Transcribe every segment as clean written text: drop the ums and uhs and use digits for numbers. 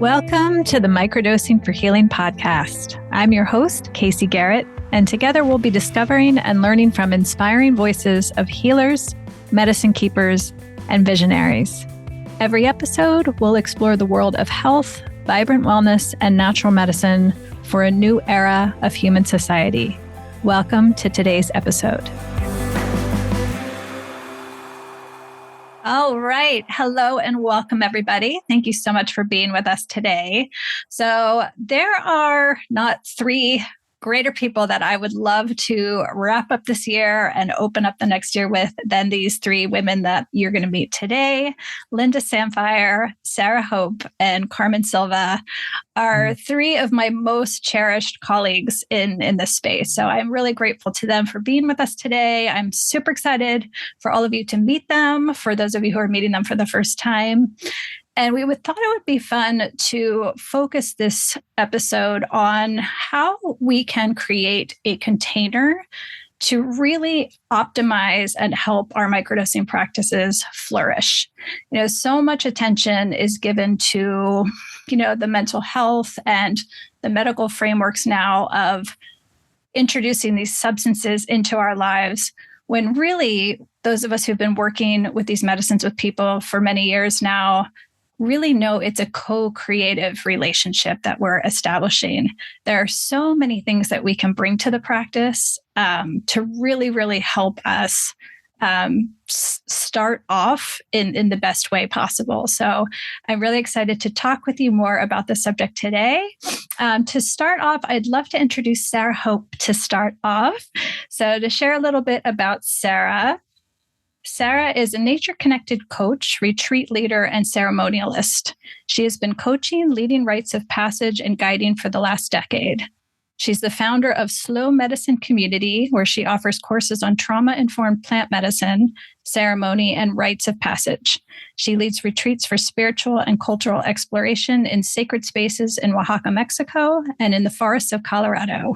Welcome to the Microdosing for Healing podcast. I'm your host, Casey Garrett, and together we'll be discovering and learning from inspiring voices of healers, medicine keepers, and visionaries. Every episode, we'll explore the world of health, vibrant wellness, and natural medicine for a new era of human society. Welcome to today's episode. All right. Hello and welcome, everybody. Thank you so much for being with us today. So there are not three greater people that I would love to wrap up this year and open up the next year with than these three women that you're going to meet today. Lynda Samphire, Sarah Hope, and Carmen Silva are three of my most cherished colleagues in this space. So I'm really grateful to them for being with us today. I'm super excited for all of you to meet them, for those of you who are meeting them for the first time. And we thought it would be fun to focus this episode on how we can create a container to really optimize and help our microdosing practices flourish. So much attention is given to, the mental health and the medical frameworks now of introducing these substances into our lives, when really those of us who've been working with these medicines with people for many years now really know it's a co-creative relationship that we're establishing. There are so many things that we can bring to the practice to really, really help us start off in the best way possible. So I'm really excited to talk with you more about the subject today. To start off, I'd love to introduce Sarah Hope to start off. So to share a little bit about Sarah is a nature-connected coach, retreat leader, and ceremonialist. She has been coaching, leading rites of passage, and guiding for the last decade. She's the founder of Slow Medicine Community, where she offers courses on trauma-informed plant medicine, ceremony, and rites of passage. She leads retreats for spiritual and cultural exploration in sacred spaces in Oaxaca, Mexico, and in the forests of Colorado.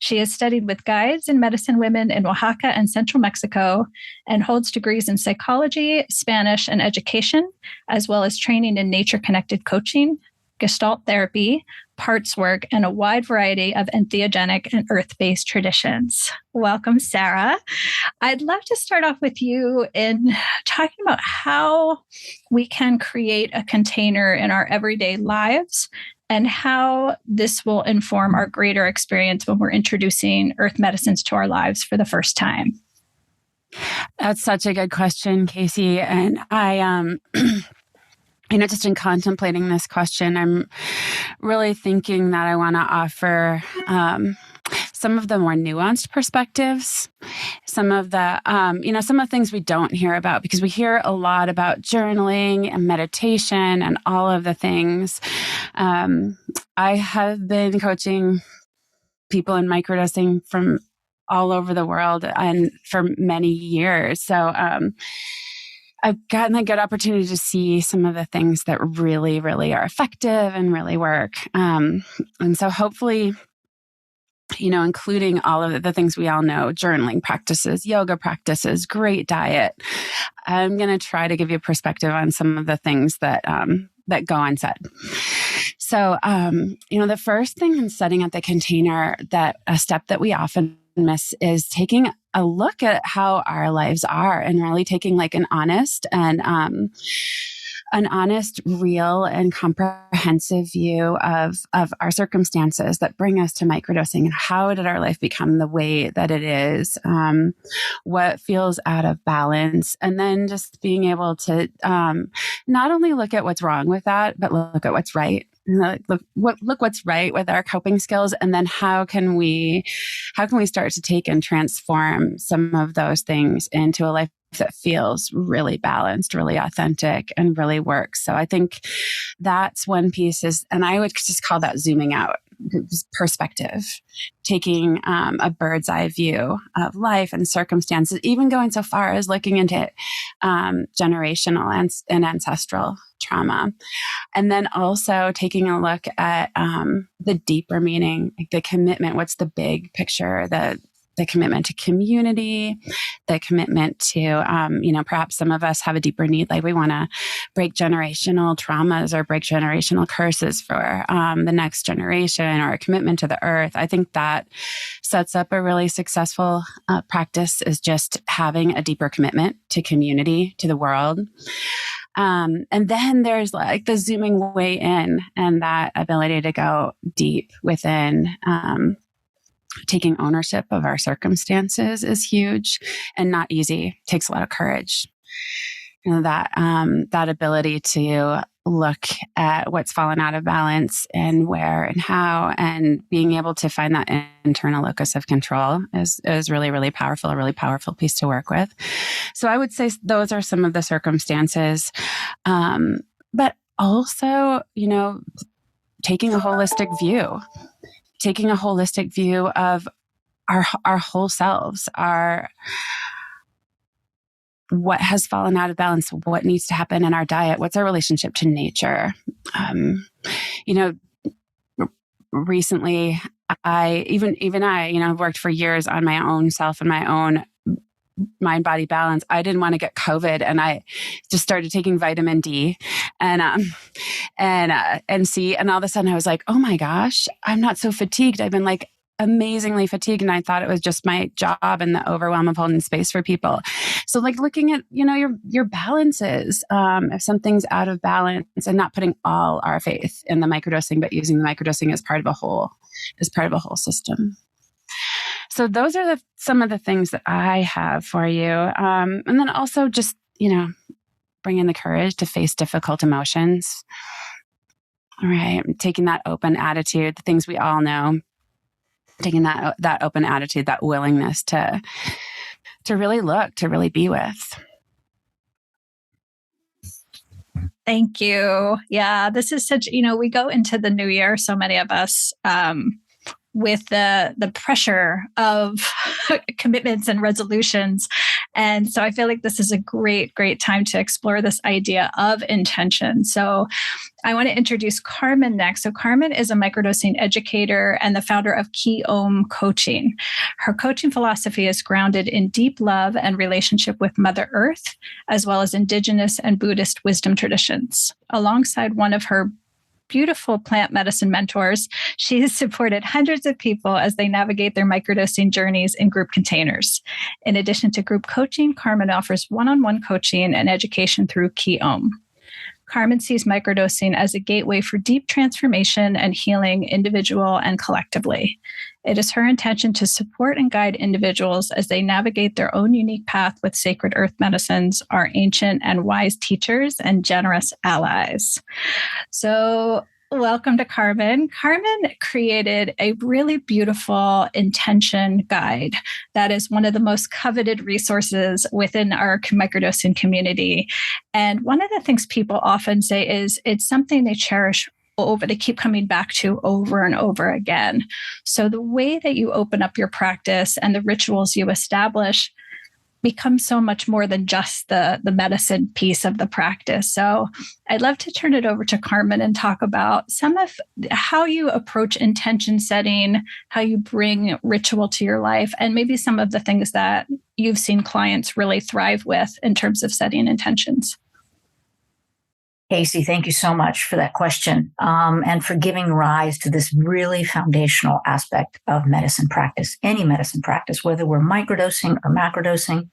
She has studied with guides and medicine women in Oaxaca and central Mexico, and holds degrees in psychology, Spanish, and education, as well as training in nature-connected coaching, Gestalt therapy, parts work, and a wide variety of entheogenic and earth-based traditions. Welcome, Sarah. I'd love to start off with you in talking about how we can create a container in our everyday lives and how this will inform our greater experience when we're introducing earth medicines to our lives for the first time. That's such a good question, Casey. And I just in contemplating this question, I'm really thinking that I want to offer some of the more nuanced perspectives, some of the, some of the things we don't hear about, because we hear a lot about journaling and meditation and all of the things. I have been coaching people in microdosing from all over the world and for many years. So, I've gotten a good opportunity to see some of the things that really, really are effective and really work. And so hopefully, including all of the things we all know, journaling practices, yoga practices, great diet, I'm going to try to give you a perspective on some of the things that go unsaid. So, the first thing in setting up the container, that a step that we often miss is taking a look at how our lives are and really taking like an honest, real and comprehensive view of our circumstances that bring us to microdosing, and how did our life become the way that it is, what feels out of balance, and then just being able to not only look at what's wrong with that, but look at what's right. Look what's right with our coping skills, and then how can we start to take and transform some of those things into a life that feels really balanced, really authentic, and really works. So I think that's one piece and I would just call that zooming out, perspective, taking a bird's eye view of life and circumstances, even going so far as looking into generational and ancestral trauma. And then also taking a look at the deeper meaning, like the commitment, what's the big picture, the commitment to community, the commitment to, perhaps some of us have a deeper need, like we want to break generational traumas or break generational curses for the next generation, or a commitment to the earth. I think that sets up a really successful practice, is just having a deeper commitment to community, to the world. And then there's like the zooming way in, and that ability to go deep within. Taking ownership of our circumstances is huge and not easy. It takes a lot of courage. That ability to look at what's fallen out of balance and where and how, and being able to find that internal locus of control is really, really powerful, a really powerful piece to work with. So I would say those are some of the circumstances. But also, taking a holistic view of our whole selves, what has fallen out of balance, what needs to happen in our diet, what's our relationship to nature. Recently I've worked for years on my own self and my own mind body balance. I didn't want to get COVID, and I just started taking vitamin D and C, and all of a sudden I was like, oh my gosh, I'm not so fatigued. I've been like amazingly fatigued, and I thought it was just my job and the overwhelm of holding space for people. So like looking at your balances, if something's out of balance, and not putting all our faith in the microdosing, but using the microdosing as part of a whole system. So those are some of the things that I have for you. And then also just, bring in the courage to face difficult emotions. All right. Taking that open attitude, the things we all know, taking that open attitude, that willingness to really look, to really be with. Thank you. Yeah, this is such, we go into the new year, so many of us, with the pressure of commitments and resolutions. And so I feel like this is a great time to explore this idea of intention. So I want to introduce Carmen next. So Carmen is a microdosing educator and the founder of Key Om Coaching. Her coaching philosophy is grounded in deep love and relationship with Mother Earth, as well as Indigenous and Buddhist wisdom traditions. Alongside one of her beautiful plant medicine mentors, she has supported hundreds of people as they navigate their microdosing journeys in group containers. In addition to group coaching, Carmen offers one-on-one coaching and education through Key Om. Carmen sees microdosing as a gateway for deep transformation and healing, individual and collectively. It is her intention to support and guide individuals as they navigate their own unique path with sacred earth medicines, our ancient and wise teachers, and generous allies. So welcome to Carmen. Carmen created a really beautiful intention guide that is one of the most coveted resources within our microdosing community. And one of the things people often say is it's something they cherish over, they keep coming back to over and over again. So the way that you open up your practice and the rituals you establish become so much more than just the medicine piece of the practice. So I'd love to turn it over to Carmen and talk about some of how you approach intention setting, how you bring ritual to your life, and maybe some of the things that you've seen clients really thrive with in terms of setting intentions. Casey, thank you so much for that question and for giving rise to this really foundational aspect of medicine practice, any medicine practice, whether we're microdosing or macrodosing,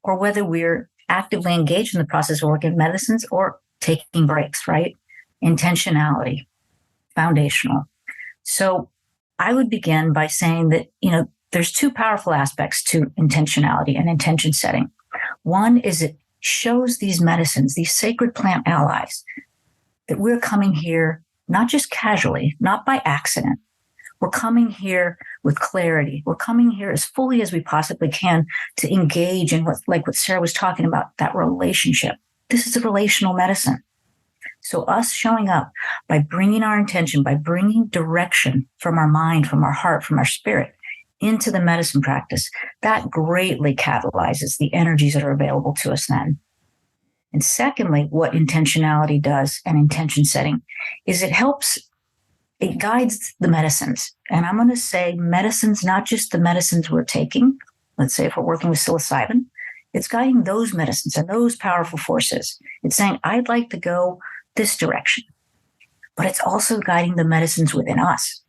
or whether we're actively engaged in the process of working medicines or taking breaks, right? Intentionality, foundational. So I would begin by saying that, there's two powerful aspects to intentionality and intention setting. One is it shows these medicines, these sacred plant allies, that we're coming here not just casually, not by accident. We're coming here with clarity. We're coming here as fully as we possibly can to engage in what Sarah was talking about, that relationship. This is a relational medicine. So us showing up by bringing our intention, by bringing direction from our mind, from our heart, from our spirit into the medicine practice, that greatly catalyzes the energies that are available to us then. And secondly, what intentionality does and intention setting is it helps it guides the medicines. And I'm going to say medicines, not just the medicines we're taking. Let's say if we're working with psilocybin, it's guiding those medicines and those powerful forces. It's saying, I'd like to go this direction. But it's also guiding the medicines within us,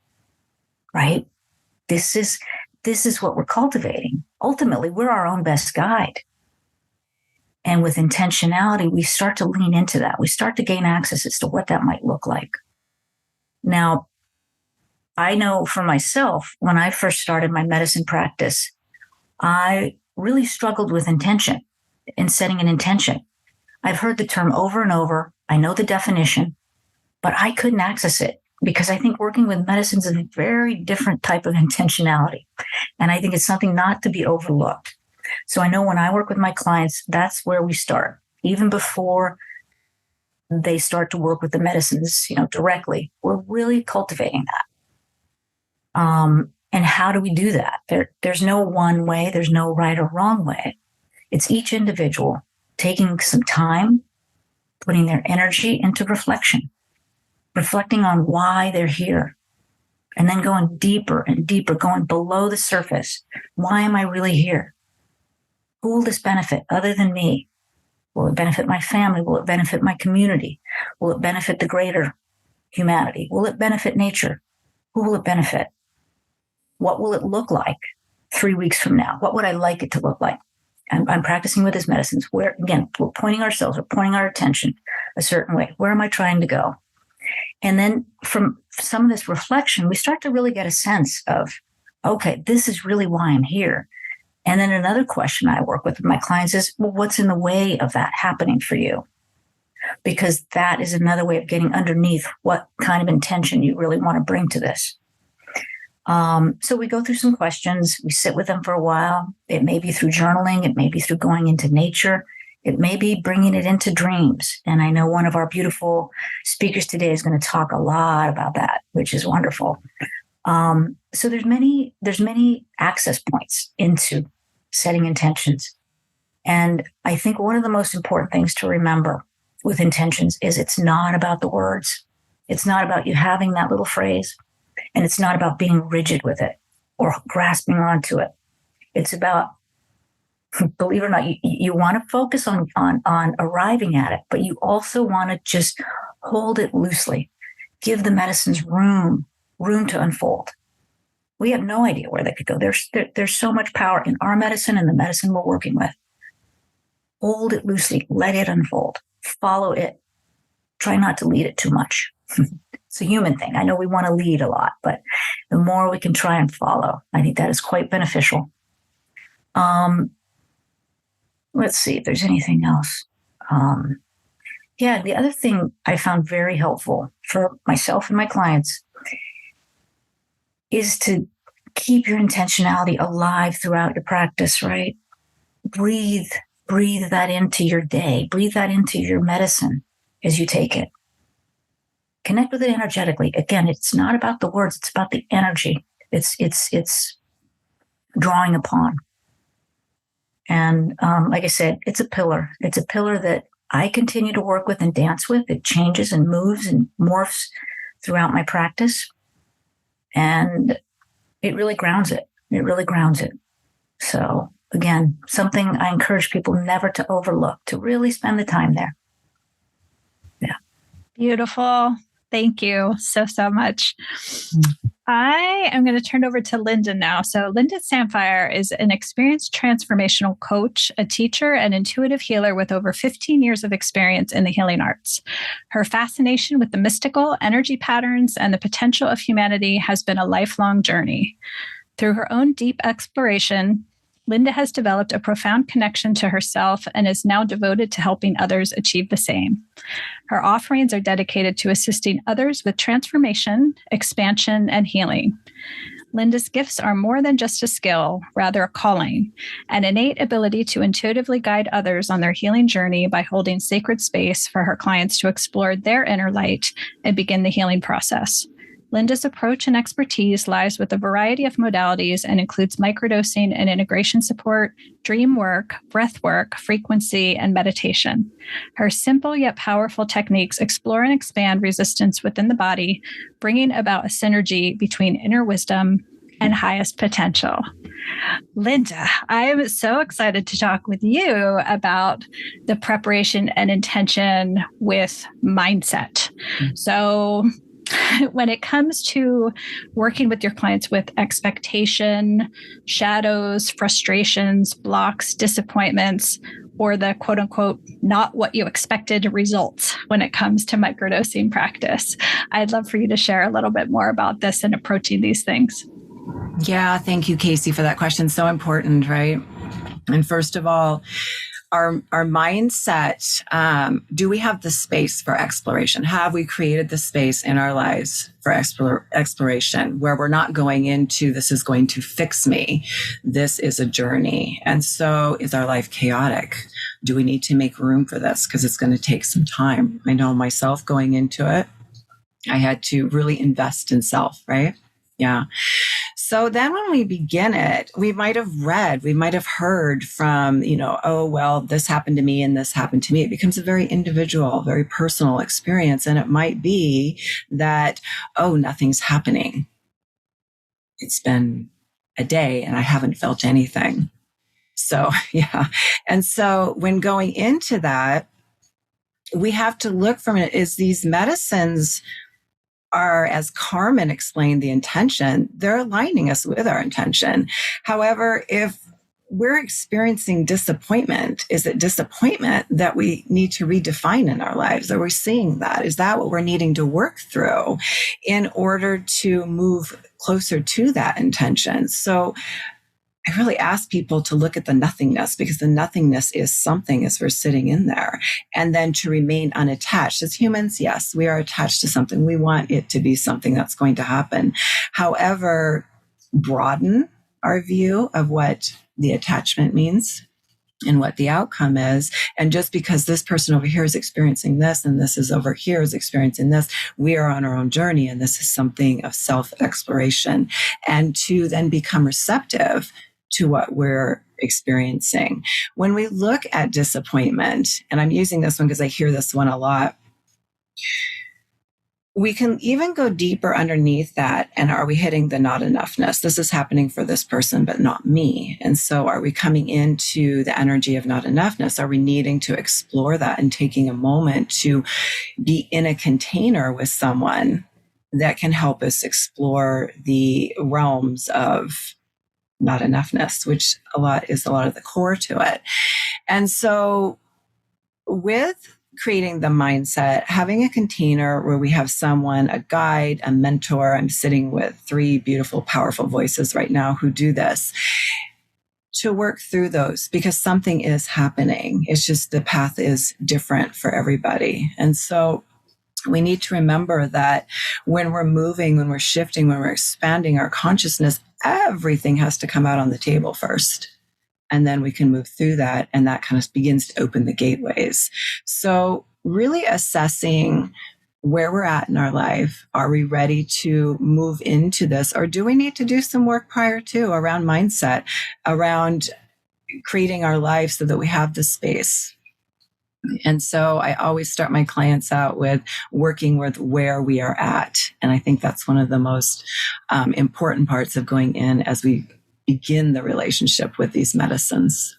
right? This is what we're cultivating. Ultimately, we're our own best guide. And with intentionality, we start to lean into that. We start to gain access as to what that might look like. Now, I know for myself, when I first started my medicine practice, I really struggled with intention and setting an intention. I've heard the term over and over. I know the definition, but I couldn't access it because I think working with medicines is a very different type of intentionality. And I think it's something not to be overlooked. So I know when I work with my clients, that's where we start. Even before they start to work with the medicines, directly, we're really cultivating that. And how do we do that? There's no one way. There's no right or wrong way. It's each individual taking some time, putting their energy into reflection, reflecting on why they're here, and then going deeper and deeper, going below the surface. Why am I really here? Who will this benefit other than me? Will it benefit my family? Will it benefit my community? Will it benefit the greater humanity? Will it benefit nature? Who will it benefit? What will it look like 3 weeks from now? What would I like it to look like? I'm practicing with these medicines where, again, we're pointing our attention a certain way. Where am I trying to go? And then from some of this reflection, we start to really get a sense of, okay, this is really why I'm here. And then another question I work with my clients is, well, what's in the way of that happening for you? Because that is another way of getting underneath what kind of intention you really want to bring to this. So we go through some questions. We sit with them for a while. It may be through journaling. It may be through going into nature. It may be bringing it into dreams. And I know one of our beautiful speakers today is going to talk a lot about that, which is wonderful. So there's many access points into setting intentions. And I think one of the most important things to remember with intentions is it's not about the words. It's not about you having that little phrase. And it's not about being rigid with it or grasping onto it. It's about, believe it or not, you want to focus on arriving at it, but you also want to just hold it loosely. Give the medicines room to unfold. We have no idea where they could go. There's so much power in our medicine and the medicine we're working with. Hold it loosely. Let it unfold. Follow it. Try not to lead it too much. It's a human thing. I know we want to lead a lot, but the more we can try and follow, I think that is quite beneficial. Let's see if there's anything else. The other thing I found very helpful for myself and my clients is to keep your intentionality alive throughout your practice, right? Breathe that into your day. Breathe that into your medicine as you take it. Connect with it energetically. Again, it's not about the words. It's about the energy. It's drawing upon. And like I said, it's a pillar. It's a pillar that I continue to work with and dance with. It changes and moves and morphs throughout my practice. And it really grounds it. It really grounds it. So again, something I encourage people never to overlook, to really spend the time there. Yeah. Beautiful. Thank you so much. I am going to turn over to Lynda now. So Lynda Samphire is an experienced transformational coach, a teacher, and intuitive healer with over 15 years of experience in the healing arts. Her fascination with the mystical, energy patterns, and the potential of humanity has been a lifelong journey. Through her own deep exploration, Lynda has developed a profound connection to herself and is now devoted to helping others achieve the same. Her offerings are dedicated to assisting others with transformation, expansion, and healing. Lynda's gifts are more than just a skill, rather a calling, an innate ability to intuitively guide others on their healing journey by holding sacred space for her clients to explore their inner light and begin the healing process. Lynda's approach and expertise lies with a variety of modalities and includes microdosing and integration support, dream work, breath work, frequency, and meditation. Her simple yet powerful techniques explore and expand resistance within the body, bringing about a synergy between inner wisdom and highest potential. Lynda, I am so excited to talk with you about the preparation and intention with mindset. So, when it comes to working with your clients with expectation, shadows, frustrations, blocks, disappointments, or the quote unquote, not what you expected results when it comes to microdosing practice, I'd love for you to share a little bit more about this and approaching these things. Yeah, thank you, Casey, for that question. So important, right? And first of all, our mindset, do we have the space for exploration? Have we created the space in our lives for exploration where we're not going into, this is going to fix me? This is a journey. And so is our life chaotic? Do we need to make room for this? Because it's going to take some time. I know myself going into it, I had to really invest in self, right? Yeah. So then when we begin it, we might have read, we might have heard from, oh, well, this happened to me and this happened to me. It becomes a very individual, very personal experience. And it might be that, oh, nothing's happening. It's been a day and I haven't felt anything. So, yeah. And so when going into that, we have to look from it, is these medicines are, as Carmen explained, the intention, they're aligning us with our intention. However, if we're experiencing disappointment, is it disappointment that we need to redefine in our lives? Are we seeing that? Is that what we're needing to work through in order to move closer to that intention? So I really ask people to look at the nothingness, because the nothingness is something as we're sitting in there, and then to remain unattached. As humans, yes, we are attached to something. We want it to be something that's going to happen. However, broaden our view of what the attachment means and what the outcome is. And just because this person over here is experiencing this and this is over here is experiencing this, we are on our own journey. And this is something of self-exploration, and to then become receptive to what we're experiencing. When we look at disappointment, and I'm using this one because I hear this one a lot, we can even go deeper underneath that. And are we hitting the not enoughness? This is happening for this person, but not me. And so are we coming into the energy of not enoughness? Are we needing to explore that and taking a moment to be in a container with someone that can help us explore the realms of not enoughness, which is a lot of the core to it. And so with creating the mindset, having a container where we have someone, a guide, a mentor. I'm sitting with 3 beautiful, powerful voices right now who do this, to work through those, because something is happening. It's just the path is different for everybody. And so we need to remember that when we're moving, when we're shifting, when we're expanding our consciousness, everything has to come out on the table first. And then we can move through that. And that kind of begins to open the gateways. So really assessing where we're at in our life. Are we ready to move into this? Or do we need to do some work prior to around mindset, around creating our life so that we have the space? And so I always start my clients out with working with where we are at. And I think that's one of the most important parts of going in as we begin the relationship with these medicines.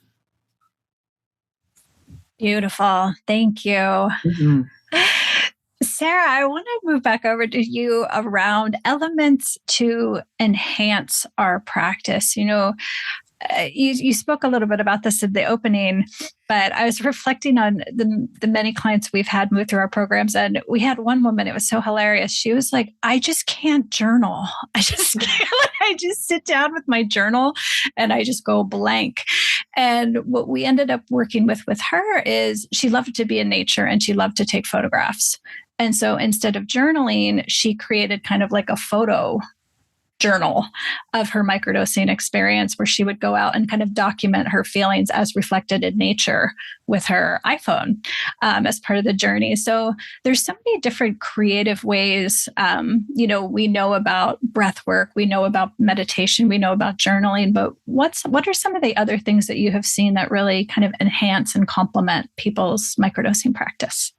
Beautiful. Thank you. Mm-hmm. Sarah, I want to move back over to you around elements to enhance our practice. You spoke a little bit about this in the opening, but I was reflecting on the many clients we've had move through our programs. And we had one woman, it was so hilarious. She was like, I just can't journal. I just can't. I just sit down with my journal and I just go blank. And what we ended up working with her is she loved to be in nature and she loved to take photographs. And so instead of journaling, she created kind of like a photo journal of her microdosing experience, where she would go out and kind of document her feelings as reflected in nature with her iPhone as part of the journey. So there's so many different creative ways. We know about breath work, we know about meditation, we know about journaling, but what are some of the other things that you have seen that really kind of enhance and complement people's microdosing practice?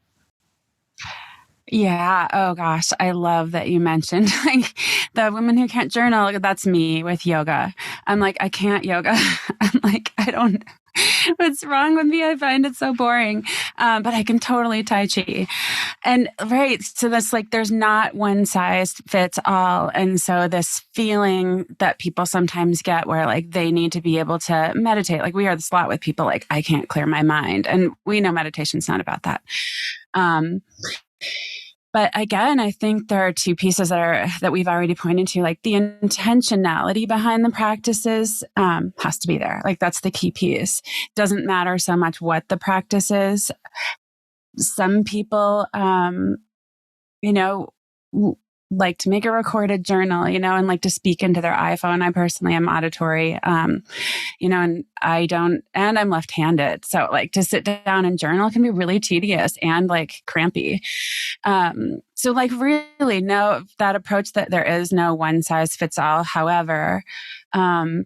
Yeah. Oh gosh. I love that you mentioned like the women who can't journal. That's me with yoga. I'm like, I can't yoga. I'm like, I don't, what's wrong with me? I find it so boring. But I can totally Tai Chi. And right. So that's like, there's not one size fits all. And so this feeling that people sometimes get where like they need to be able to meditate, like we hear this a lot with people like, I can't clear my mind. And we know meditation's not about that. But again, I think there are two pieces that we've already pointed to, like the intentionality behind the practices has to be there. Like that's the key piece. Doesn't matter so much what the practice is. Some people, like to make a recorded journal, and like to speak into their iPhone. I personally am auditory, and I'm left-handed. So like to sit down and journal can be really tedious and like crampy. So like really know that approach that there is no one size fits all. However,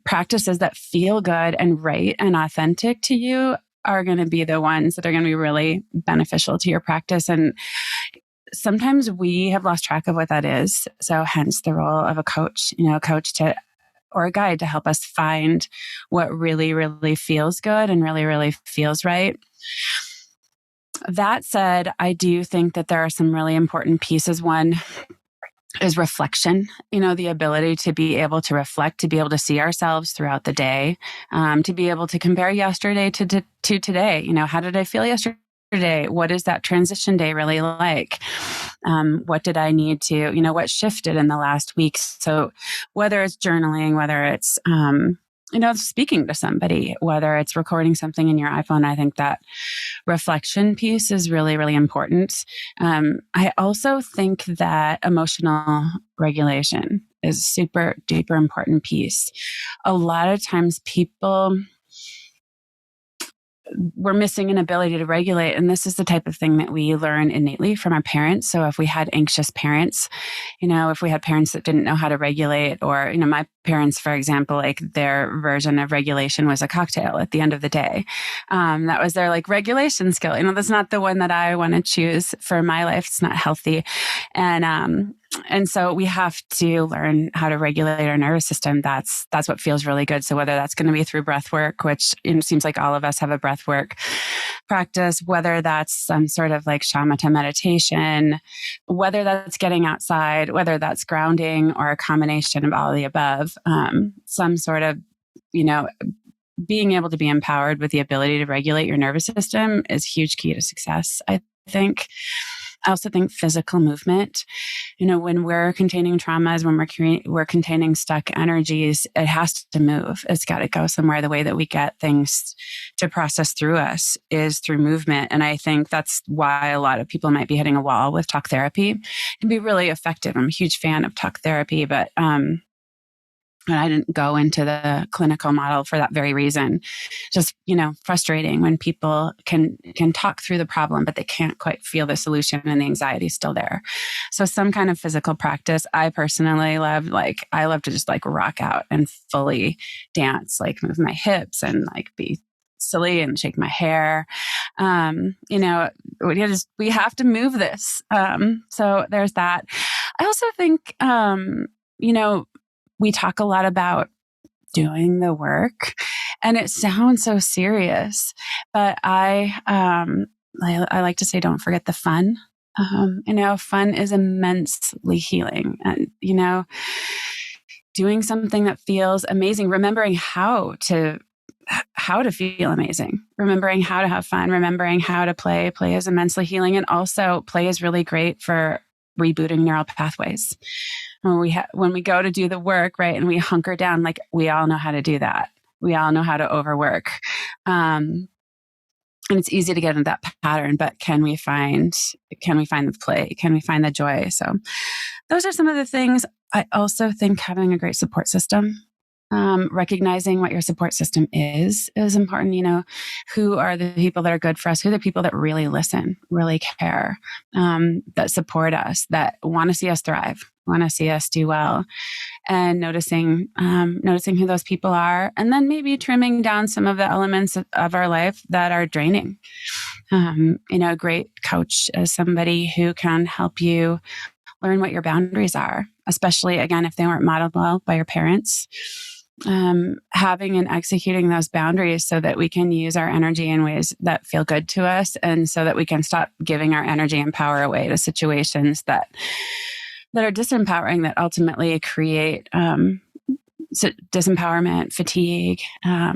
practices that feel good and right and authentic to you are going to be the ones that are going to be really beneficial to your practice. And sometimes we have lost track of what that is. So hence the role of a coach, or a guide to help us find what really, really feels good and really, really feels right. That said, I do think that there are some really important pieces. One is reflection, the ability to be able to reflect, to be able to see ourselves throughout the day, to be able to compare yesterday to today. How did I feel yesterday? What is that transition day really like? What did I need to, what shifted in the last week? So whether it's journaling, whether it's, speaking to somebody, whether it's recording something in your iPhone, I think that reflection piece is really, really important. I also think that emotional regulation is a super duper important piece. A lot of times we're missing an ability to regulate. And this is the type of thing that we learn innately from our parents. So if we had anxious parents, if we had parents that didn't know how to regulate, or, my parents, for example, like their version of regulation was a cocktail at the end of the day. That was their like regulation skill. That's not the one that I want to choose for my life. It's not healthy. And so we have to learn how to regulate our nervous system. That's what feels really good. So whether that's going to be through breath work, which seems like all of us have a breath work practice, whether that's some sort of like shamatha meditation, whether that's getting outside, whether that's grounding, or a combination of all of the above, some sort of, being able to be empowered with the ability to regulate your nervous system is huge key to success, I think. I also think physical movement, when we're containing traumas, when we're containing stuck energies, it has to move. It's got to go somewhere. The way that we get things to process through us is through movement. And I think that's why a lot of people might be hitting a wall with talk therapy. It can be really effective. I'm a huge fan of talk therapy, but and I didn't go into the clinical model for that very reason. Just, frustrating when people can talk through the problem, but they can't quite feel the solution and the anxiety is still there. So some kind of physical practice. I personally love, I love to just like rock out and fully dance, like move my hips and like be silly and shake my hair. We have to move this. So there's that. I also think, we talk a lot about doing the work, and it sounds so serious, but I like to say, don't forget the fun. Fun is immensely healing, and doing something that feels amazing, remembering how to feel amazing, remembering how to have fun, remembering how to play. Play is immensely healing, and also play is really great for rebooting neural pathways. When we go to do the work, right, and we hunker down, like we all know how to do that. We all know how to overwork. And it's easy to get into that pattern, but can we find the play? Can we find the joy? So those are some of the things. I also think having a great support system, recognizing what your support system is important. You know, who are the people that are good for us? Who are the people that really listen, really care, that support us, that want to see us thrive, want to see us do well, and noticing who those people are, and then maybe trimming down some of the elements of our life that are draining. You know, a great coach is somebody who can help you learn what your boundaries are, especially, again, if they weren't modeled well by your parents. Having and executing those boundaries so that we can use our energy in ways that feel good to us, and so that we can stop giving our energy and power away to situations that are disempowering, that ultimately create disempowerment, fatigue,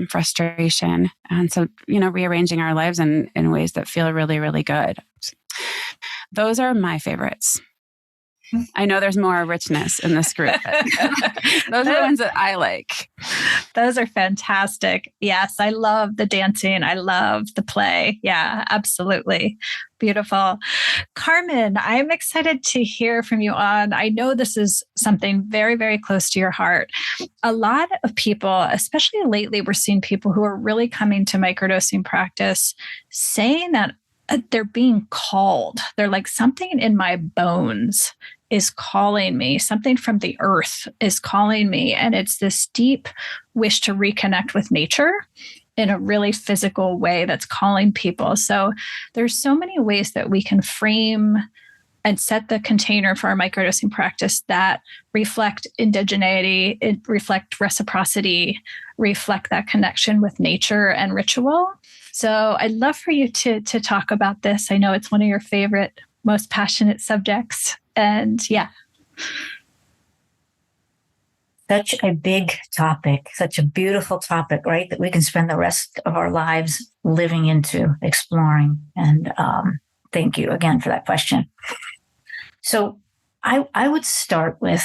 frustration. And so, you know, rearranging our lives in ways that feel really, really good. Those are my favorites. I know there's more richness in this group, but those are the ones that I like. Those are fantastic. Yes, I love the dancing. I love the play. Yeah, absolutely. Beautiful. Carmen, I'm excited to hear from you on, I know this is something very, very close to your heart. A lot of people, especially lately, we're seeing people who are really coming to microdosing practice saying that they're being called. They're like, something in my bones is calling me. Something from the earth is calling me. And it's this deep wish to reconnect with nature in a really physical way that's calling people. So there's so many ways that we can frame and set the container for our microdosing practice that reflect indigeneity, reflect reciprocity, reflect that connection with nature and ritual. So I'd love for you to talk about this. I know it's one of your favorite, most passionate subjects. And yeah. Such a big topic, such a beautiful topic, right? That we can spend the rest of our lives living into, exploring. And thank you again for that question. So I would start with,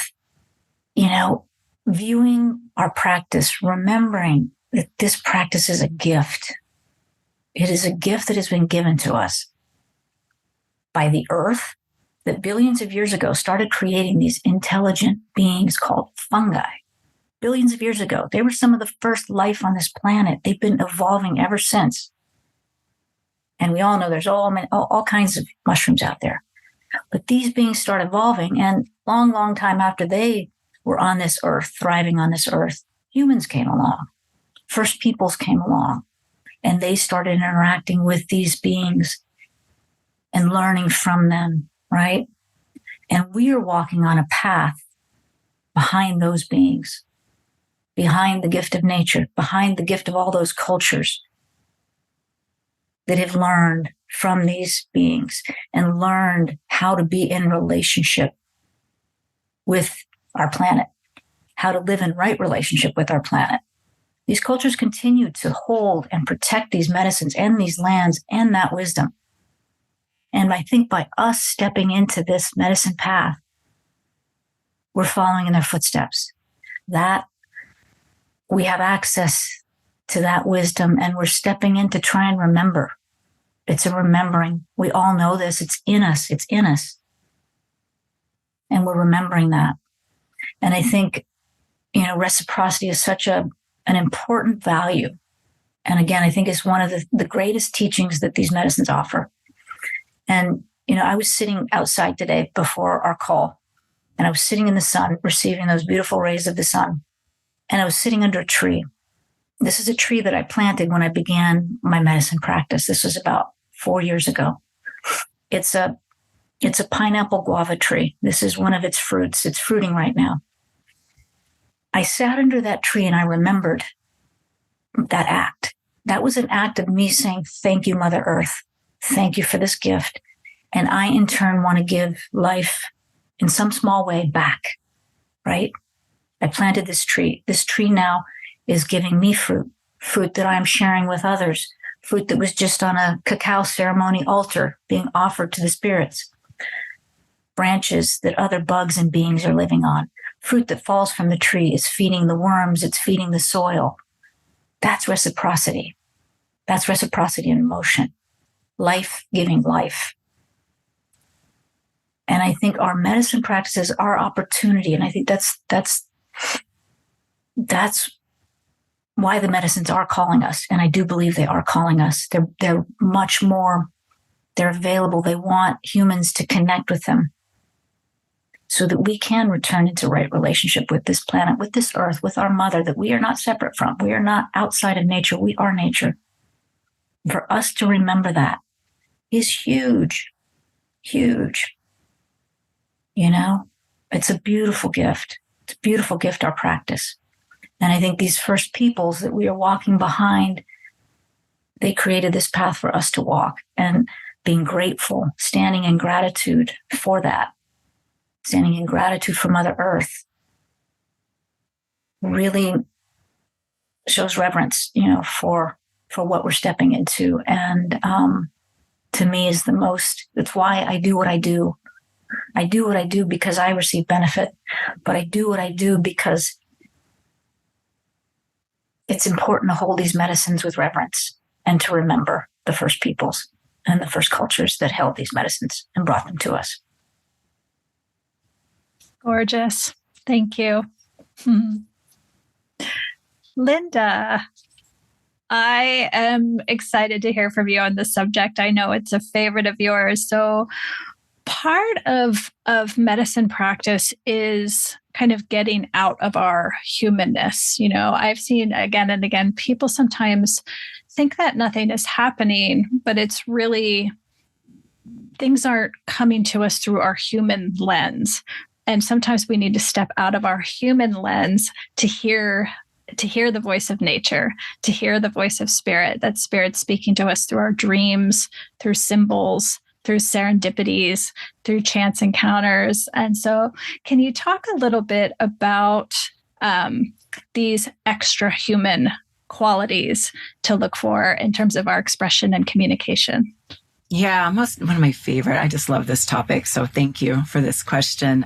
you know, viewing our practice, remembering that this practice is a gift. It is a gift that has been given to us by the earth, that billions of years ago started creating these intelligent beings called fungi. Billions of years ago, they were some of the first life on this planet. They've been evolving ever since. And we all know there's all kinds of mushrooms out there. But these beings start evolving, and long, long time after they were on this earth, thriving on this earth, humans came along. First peoples came along, and they started interacting with these beings and learning from them, right? And we are walking on a path behind those beings, behind the gift of nature, behind the gift of all those cultures that have learned from these beings and learned how to be in relationship with our planet, how to live in right relationship with our planet. These cultures continue to hold and protect these medicines and these lands and that wisdom. And I think by us stepping into this medicine path, we're following in their footsteps. That we have access to that wisdom, and we're stepping in to try and remember. It's a remembering. We all know this. It's in us. It's in us. And we're remembering that. And I think, you know, reciprocity is such an important value. And again, I think it's one of the greatest teachings that these medicines offer. And, you know, I was sitting outside today before our call, and I was sitting in the sun, receiving those beautiful rays of the sun. And I was sitting under a tree. This is a tree that I planted when I began my medicine practice. This was about 4 years ago. It's a pineapple guava tree. This is one of its fruits. It's fruiting right now. I sat under that tree and I remembered that act. That was an act of me saying, thank you, Mother Earth. Thank you for this gift. And I, in turn, want to give life in some small way back, right? I planted this tree. This tree now is giving me fruit that I'm sharing with others, fruit that was just on a cacao ceremony altar being offered to the spirits, branches that other bugs and beings are living on, fruit that falls from the tree is feeding the worms, it's feeding the soil. That's reciprocity. That's reciprocity in motion. Life giving life. And I think our medicine practices, our opportunity, and I think that's why the medicines are calling us. And I do believe they are calling us. They're much more, they're available. They want humans to connect with them so that we can return into right relationship with this planet, with this earth, with our mother, that we are not separate from. We are not outside of nature. We are nature. For us to remember that is huge, huge. You know, it's a beautiful gift. It's a beautiful gift, our practice. And I think these first peoples that we are walking behind, they created this path for us to walk, and being grateful, standing in gratitude for that, standing in gratitude for Mother Earth, really shows reverence, you know, for what we're stepping into. And to me is the most, that's why I do what I do. I do what I do because I receive benefit, but I do what I do because it's important to hold these medicines with reverence and to remember the first peoples and the first cultures that held these medicines and brought them to us. Gorgeous. Thank you. Lynda, I am excited to hear from you on this subject. I know it's a favorite of yours. So part of medicine practice is kind of getting out of our humanness. You know, I've seen again and again, people sometimes think that nothing is happening, but it's really, things aren't coming to us through our human lens. And sometimes we need to step out of our human lens to hear the voice of nature, to hear the voice of spirit, that spirit speaking to us through our dreams, through symbols, through serendipities, through chance encounters. And so can you talk a little bit about these extra human qualities to look for in terms of our expression and communication? Yeah, one of my favorite. I just love this topic. So thank you for this question.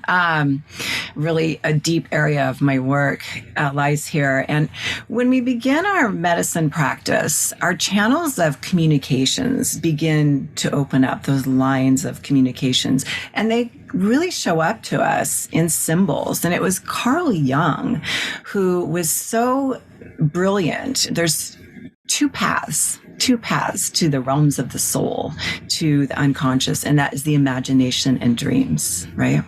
Really a deep area of my work lies here. And when we begin our medicine practice, our channels of communications begin to open up, those lines of communications, and they really show up to us in symbols. And it was Carl Jung who was so brilliant. There's two paths to the realms of the soul, to the unconscious, and that is the imagination and dreams, right?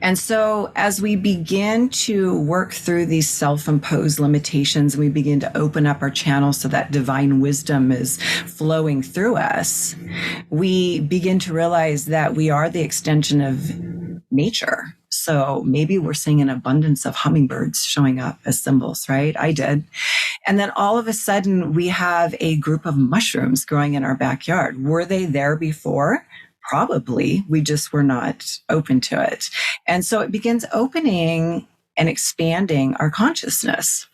And so as we begin to work through these self-imposed limitations, and we begin to open up our channels so that divine wisdom is flowing through us, we begin to realize that we are the extension of nature. So maybe we're seeing an abundance of hummingbirds showing up as symbols, right? I did. And then all of a sudden we have a group of mushrooms growing in our backyard. Were they there before? Probably. We just were not open to it. And so it begins opening and expanding our consciousness.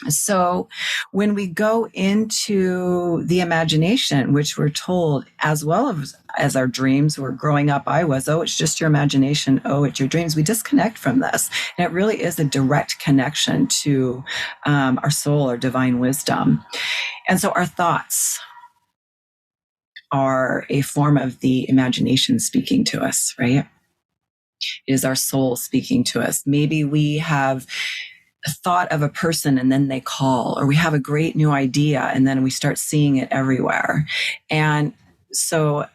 So when we go into the imagination, which we're told, as well as our dreams, we're growing up, it's just your imagination. Oh, it's your dreams. We disconnect from this. And it really is a direct connection to our soul, our divine wisdom. And so our thoughts are a form of the imagination speaking to us, right? It is our soul speaking to us. Maybe we have thought of a person and then they call, or we have a great new idea and then we start seeing it everywhere. And so,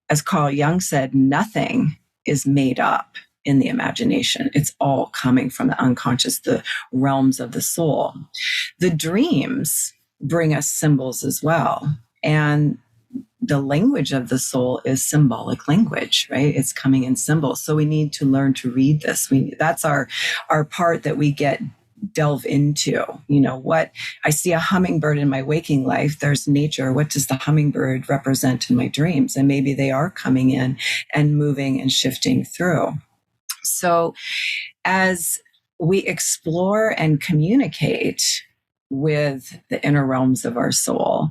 as Carl Jung said, nothing is made up in the imagination. It's all coming from the unconscious, the realms of the soul. The dreams bring us symbols as well. And the language of the soul is symbolic language, right? It's coming in symbols. So we need to learn to read this. That's our part that we delve into. You know, what I see a hummingbird in my waking life, there's nature. What does the hummingbird represent in my dreams? And maybe they are coming in and moving and shifting through. So as we explore and communicate with the inner realms of our soul,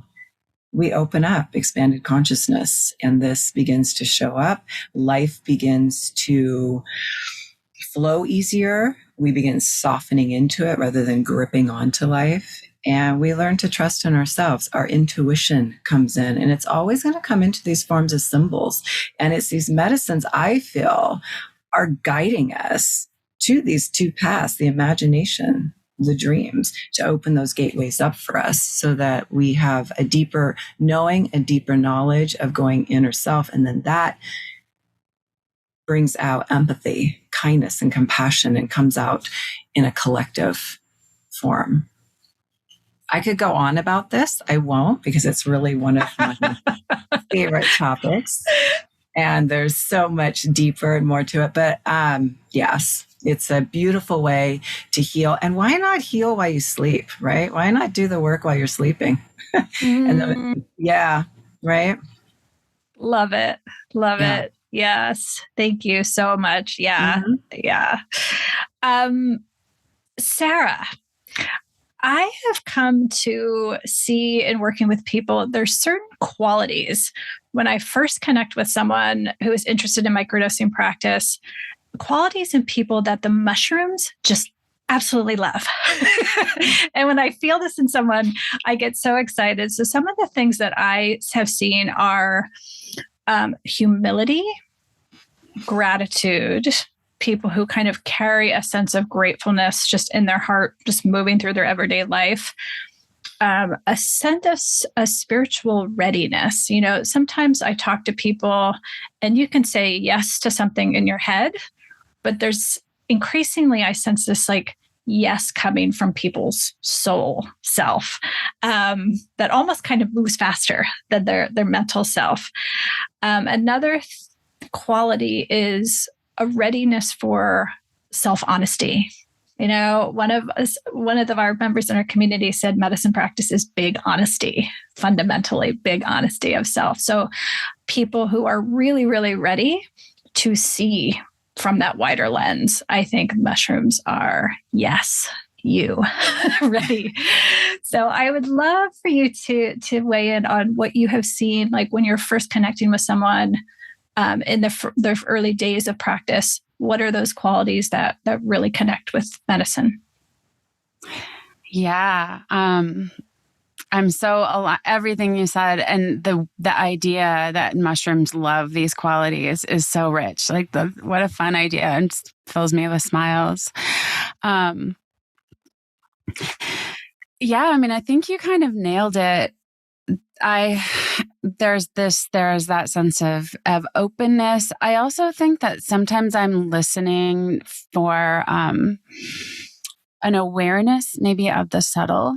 we open up expanded consciousness, and this begins to show up. Life begins to flow easier. We begin softening into it rather than gripping onto life. and we learn to trust in ourselves. Our intuition comes in, and it's always going to come into these forms of symbols. And it's these medicines, I feel, are guiding us to these two paths, the imagination, the dreams, to open those gateways up for us so that we have a deeper knowing, a deeper knowledge of going inner self. And then that brings out empathy, kindness, and compassion, and comes out in a collective form. I could go on about this. I won't, because it's really one of my favorite topics. And there's so much deeper and more to it. But yes, it's a beautiful way to heal. And why not heal while you sleep, right? Why not do the work while you're sleeping? And then, yeah, right? Love it. Love it. Yes. Thank you so much. Yeah. Yeah. Sarah, I have come to see in working with people, there's certain qualities when I first connect with someone who is interested in microdosing practice, qualities in people that the mushrooms just absolutely love. And when I feel this in someone, I get so excited. So some of the things that I have seen are humility, gratitude, people who kind of carry a sense of gratefulness just in their heart, just moving through their everyday life. A sense of a spiritual readiness. You know, sometimes I talk to people and you can say yes to something in your head, but there's increasingly, I sense this like yes coming from people's soul self that almost kind of moves faster than their mental self. Another quality is a readiness for self-honesty. You know, one of our members in our community said medicine practice is big honesty, fundamentally big honesty of self. So people who are really, really ready to see from that wider lens, I think mushrooms are, yes, you ready. So I would love for you to weigh in on what you have seen, like when you're first connecting with someone in the early days of practice. What are those qualities that really connect with medicine? Yeah. I'm so everything you said, and the idea that mushrooms love these qualities is so rich. Like what a fun idea, and just fills me with smiles. Yeah, I mean, I think you kind of nailed it. There's that sense of openness. I also think that sometimes I'm listening for an awareness, maybe of the subtle.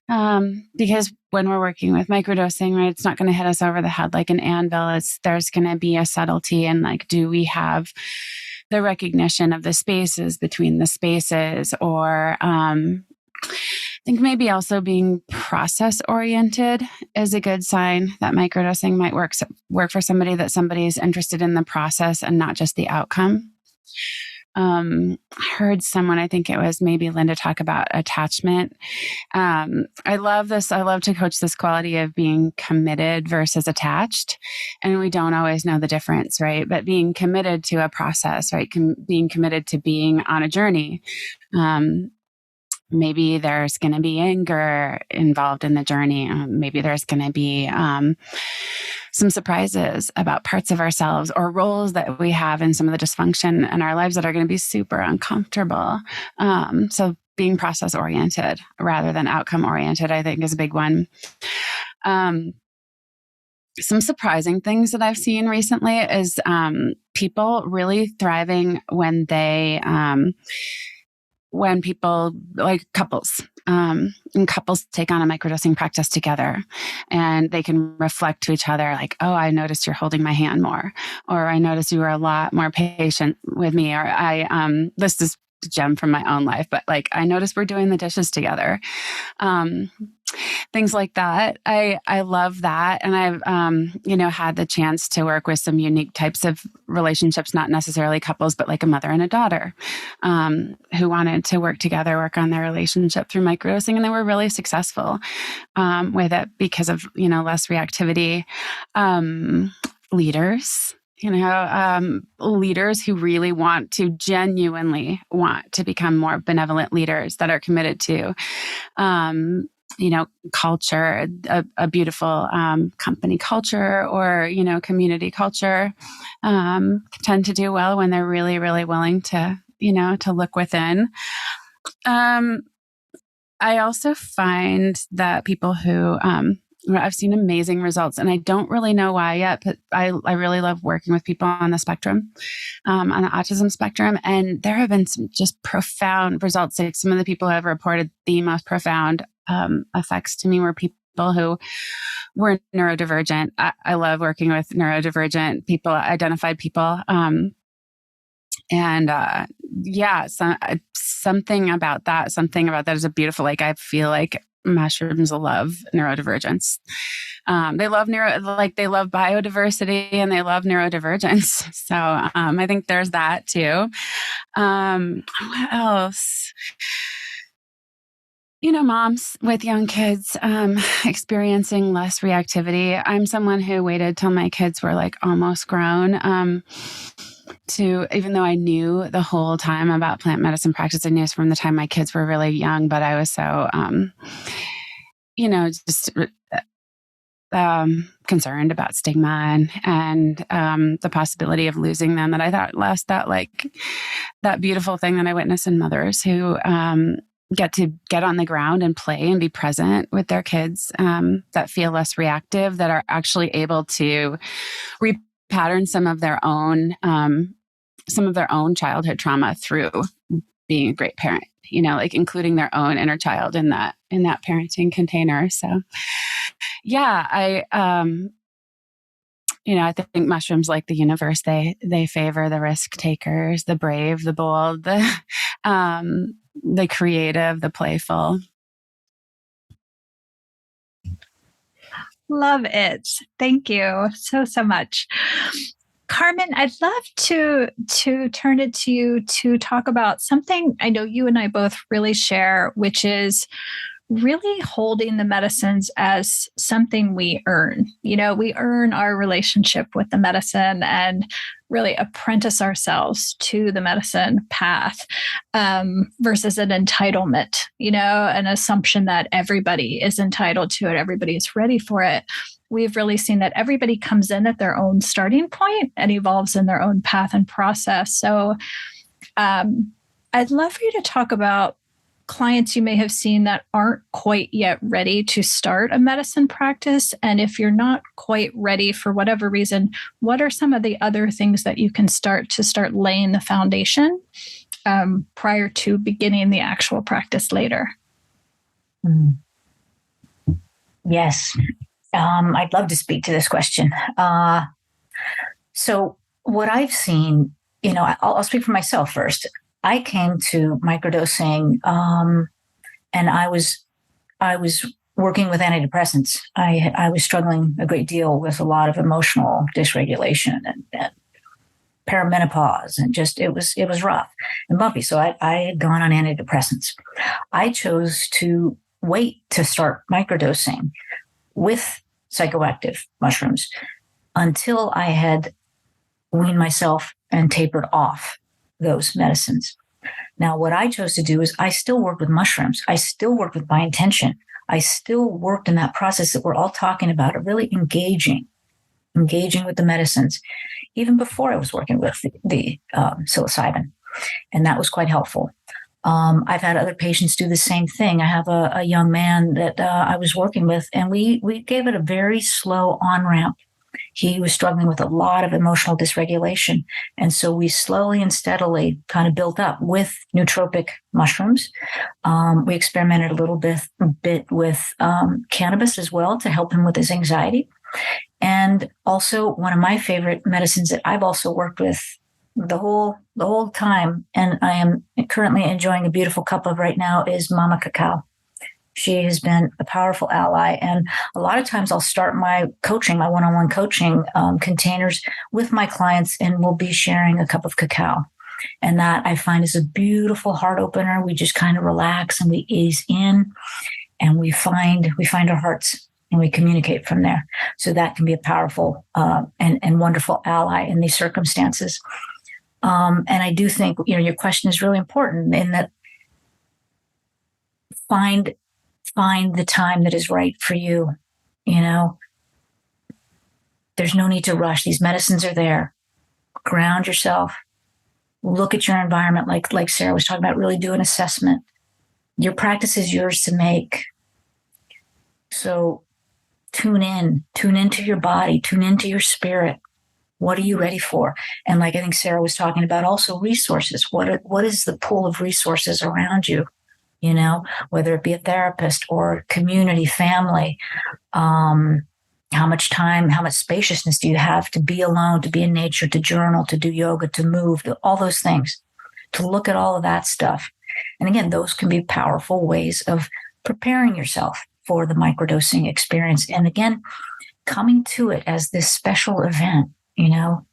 Because when we're working with microdosing, right, it's not going to hit us over the head like an anvil. There's going to be a subtlety, and like, do we have the recognition of the spaces between the spaces, or I think maybe also being process oriented is a good sign that microdosing might work for somebody, that somebody is interested in the process and not just the outcome. I heard someone, I think it was maybe Lynda, talk about attachment. I love this. I love to coach this quality of being committed versus attached. And we don't always know the difference, right? But being committed to a process, right? Being committed to being on a journey. Maybe there's going to be anger involved in the journey. Maybe there's going to be some surprises about parts of ourselves or roles that we have in some of the dysfunction in our lives that are going to be super uncomfortable. So being process oriented rather than outcome oriented, I think, is a big one. Some surprising things that I've seen recently is people really thriving when they when people, like couples, and couples take on a microdosing practice together, and they can reflect to each other like, oh, I noticed you're holding my hand more, or I noticed you were a lot more patient with me, or this is a gem from my own life, but like, I noticed we're doing the dishes together. Things like that. I love that. And I've, had the chance to work with some unique types of relationships, not necessarily couples, but like a mother and a daughter, who wanted to work together, work on their relationship through microdosing. And they were really successful, with it because of, less reactivity. Leaders, leaders who really genuinely want to become more benevolent leaders that are committed to, culture, a beautiful company culture or, community culture tend to do well when they're really, really willing to, to look within. I also find that people who, I've seen amazing results, and I don't really know why yet, but I really love working with people on the spectrum, on the autism spectrum. And there have been some just profound results. Like some of the people who have reported the most profound effects to me were people who were neurodivergent. I love working with neurodivergent people, identified people. Something about that is a beautiful, like, I feel like mushrooms love neurodivergence. They love biodiversity and they love neurodivergence. So, I think there's that too. What else? Moms with young kids, experiencing less reactivity. I'm someone who waited till my kids were like almost grown, even though I knew the whole time about plant medicine practice. I knew from the time my kids were really young, but I was so, concerned about stigma and the possibility of losing them, that I thought lost that beautiful thing that I witnessed in mothers who, get to get on the ground and play and be present with their kids, that feel less reactive, that are actually able to repattern some of their own childhood trauma through being a great parent, including their own inner child in that parenting container. So yeah, I think mushrooms, like the universe, they favor the risk takers, the brave, the bold, the creative, the playful. Love it. Thank you so much. Carmen, I'd love to turn it to you to talk about something I know you and I both really share, which is really holding the medicines as something we earn. We earn our relationship with the medicine and really apprentice ourselves to the medicine path, versus an entitlement, an assumption that everybody is entitled to it, everybody is ready for it. We've really seen that everybody comes in at their own starting point and evolves in their own path and process. So I'd love for you to talk about clients you may have seen that aren't quite yet ready to start a medicine practice. And if you're not quite ready for whatever reason, what are some of the other things that you can start laying the foundation prior to beginning the actual practice later? Yes. I'd love to speak to this question. So what I've seen, I'll speak for myself first. I came to microdosing, and I was working with antidepressants. I was struggling a great deal with a lot of emotional dysregulation and perimenopause, and just it was rough and bumpy. So I had gone on antidepressants. I chose to wait to start microdosing with psychoactive mushrooms until I had weaned myself and tapered off those medicines. Now, what I chose to do is I still worked with mushrooms. I still worked with my intention. I still worked in that process that we're all talking about, of really engaging with the medicines, even before I was working with the psilocybin. And that was quite helpful. I've had other patients do the same thing. I have a young man that I was working with, and we gave it a very slow on-ramp. He was struggling with a lot of emotional dysregulation. And so we slowly and steadily kind of built up with nootropic mushrooms. We experimented a little bit with cannabis as well to help him with his anxiety. And also one of my favorite medicines that I've also worked with the whole time, and I am currently enjoying a beautiful cup of right now, is Mama Cacao. She has been a powerful ally. And a lot of times I'll start my coaching, my one-on-one coaching containers with my clients, and we'll be sharing a cup of cacao. And that I find is a beautiful heart opener. We just kind of relax and we ease in, and we find our hearts, and we communicate from there. So that can be a powerful and wonderful ally in these circumstances. And I do think, your question is really important in that find the time that is right for you. You know, there's no need to rush. These medicines are there. Ground yourself. Look at your environment, like Sarah was talking about, really do an assessment. Your practice is yours to make. So tune into your body, tune into your spirit. What are you ready for? And like I think Sarah was talking about, also resources. What is the pool of resources around you? You know, whether it be a therapist or community, family. How much time, how much spaciousness do you have to be alone, to be in nature, to journal, to do yoga, to move, to all those things, to look at all of that stuff. And again, those can be powerful ways of preparing yourself for the microdosing experience. And again, coming to it as this special event, you know,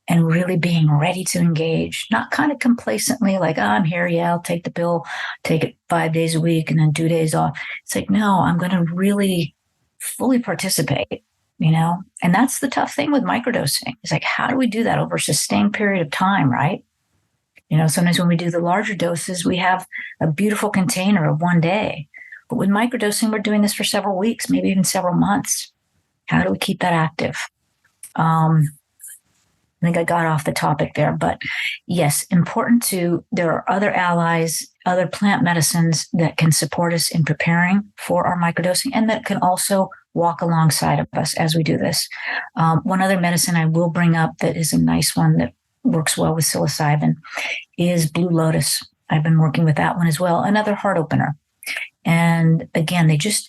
and really being ready to engage, not kind of complacently like, oh, I'm here. Yeah, I'll take the pill, take it 5 days a week and then 2 days off. It's like, no, I'm going to really fully participate, you know? And that's the tough thing with microdosing. It's like, how do we do that over a sustained period of time, right? You know, sometimes when we do the larger doses, we have a beautiful container of 1 day. But with microdosing, we're doing this for several weeks, maybe even several months. How do we keep that active? I think I got off the topic there, but yes, there are other allies, other plant medicines that can support us in preparing for our microdosing and that can also walk alongside of us as we do this. One other medicine I will bring up that is a nice one that works well with psilocybin is Blue Lotus. I've been working with that one as well, another heart opener. And again, they just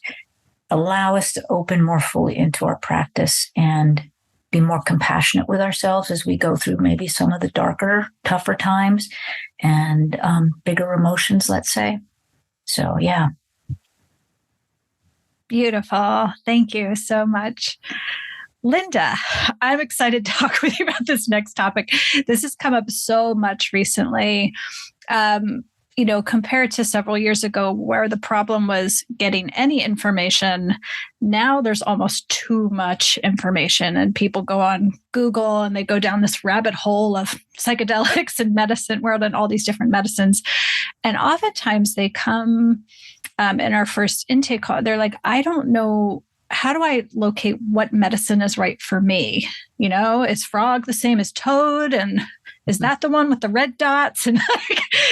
allow us to open more fully into our practice and be more compassionate with ourselves as we go through maybe some of the darker, tougher times and bigger emotions, let's say. So, yeah. Beautiful. Thank you so much. Lynda, I'm excited to talk with you about this next topic. This has come up so much recently. You know, compared to several years ago where the problem was getting any information, now there's almost too much information and people go on Google and they go down this rabbit hole of psychedelics and medicine world and all these different medicines. And oftentimes they come in our first intake call, they're like, I don't know, how do I locate what medicine is right for me? You know, is frog the same as toad? And is that the one with the red dots? And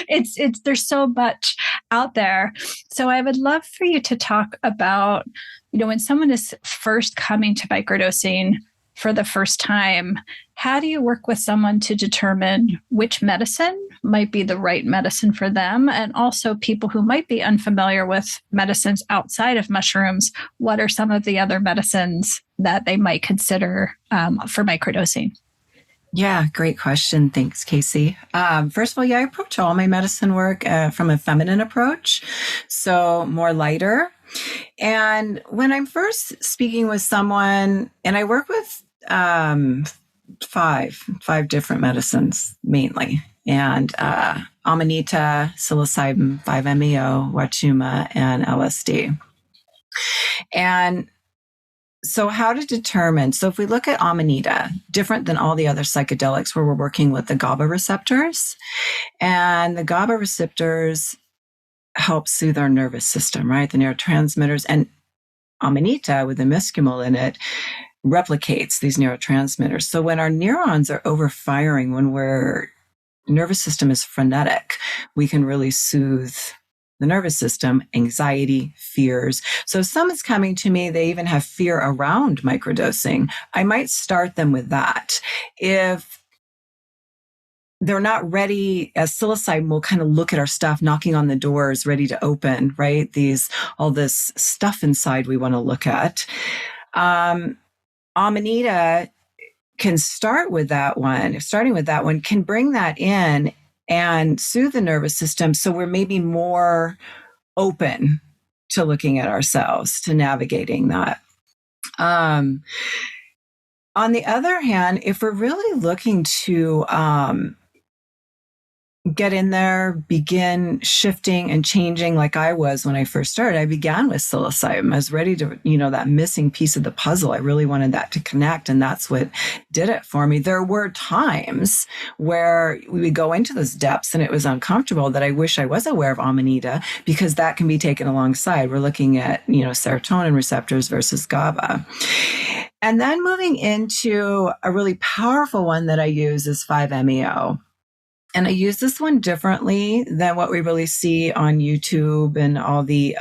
it's there's so much out there. So I would love for you to talk about, you know, when someone is first coming to microdosing for the first time, how do you work with someone to determine which medicine might be the right medicine for them? And also people who might be unfamiliar with medicines outside of mushrooms, what are some of the other medicines that they might consider for microdosing? Yeah, great question. Thanks, Casey. First of all, I approach all my medicine work from a feminine approach, so more lighter. And when I'm first speaking with someone, and I work with five different medicines mainly, and Amanita, psilocybin, 5-MeO, Wachuma, and LSD. And so how to determine, so if we look at Amanita, different than all the other psychedelics where we're working with the GABA receptors, and the GABA receptors help soothe our nervous system, right? The neurotransmitters, and Amanita with the mescamol in it replicates these neurotransmitters. So when our neurons are overfiring, when our nervous system is frenetic, we can really soothe the nervous system, anxiety, fears. So if someone's coming to me, they even have fear around microdosing, I might start them with that. If they're not ready, as psilocybin will kind of look at our stuff, knocking on the doors, ready to open, right? All this stuff inside we want to look at. Amanita can start with that one. Starting with that one can bring that in and soothe the nervous system. So we're maybe more open to looking at ourselves, to navigating that. On the other hand, if we're really looking to get in there, begin shifting and changing like I was when I first started. I began with psilocybin. I was ready to, that missing piece of the puzzle. I really wanted that to connect. And that's what did it for me. There were times where we would go into those depths and it was uncomfortable that I wish I was aware of Amanita, because that can be taken alongside. We're looking at, serotonin receptors versus GABA. And then moving into a really powerful one that I use is 5-MeO. And I use this one differently than what we really see on YouTube and all the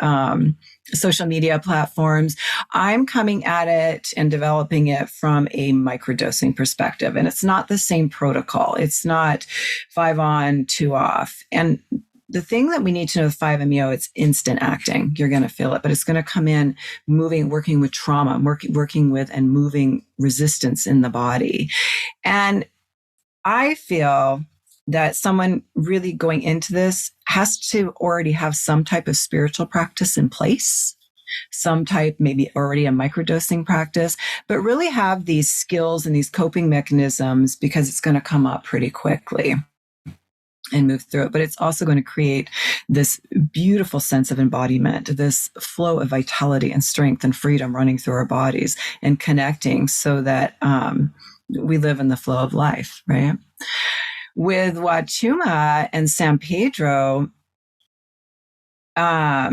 social media platforms. I'm coming at it and developing it from a microdosing perspective. And it's not the same protocol. It's not 5 on, 2 off. And the thing that we need to know with 5-MeO, it's instant acting. You're going to feel it, but it's going to come in working with trauma, working with and moving resistance in the body. And I feel that someone really going into this has to already have some type of spiritual practice in place, some type, maybe already a microdosing practice, but really have these skills and these coping mechanisms, because it's going to come up pretty quickly and move through it. But it's also going to create this beautiful sense of embodiment, this flow of vitality and strength and freedom running through our bodies and connecting so that we live in the flow of life, right? With Wachuma and San Pedro, that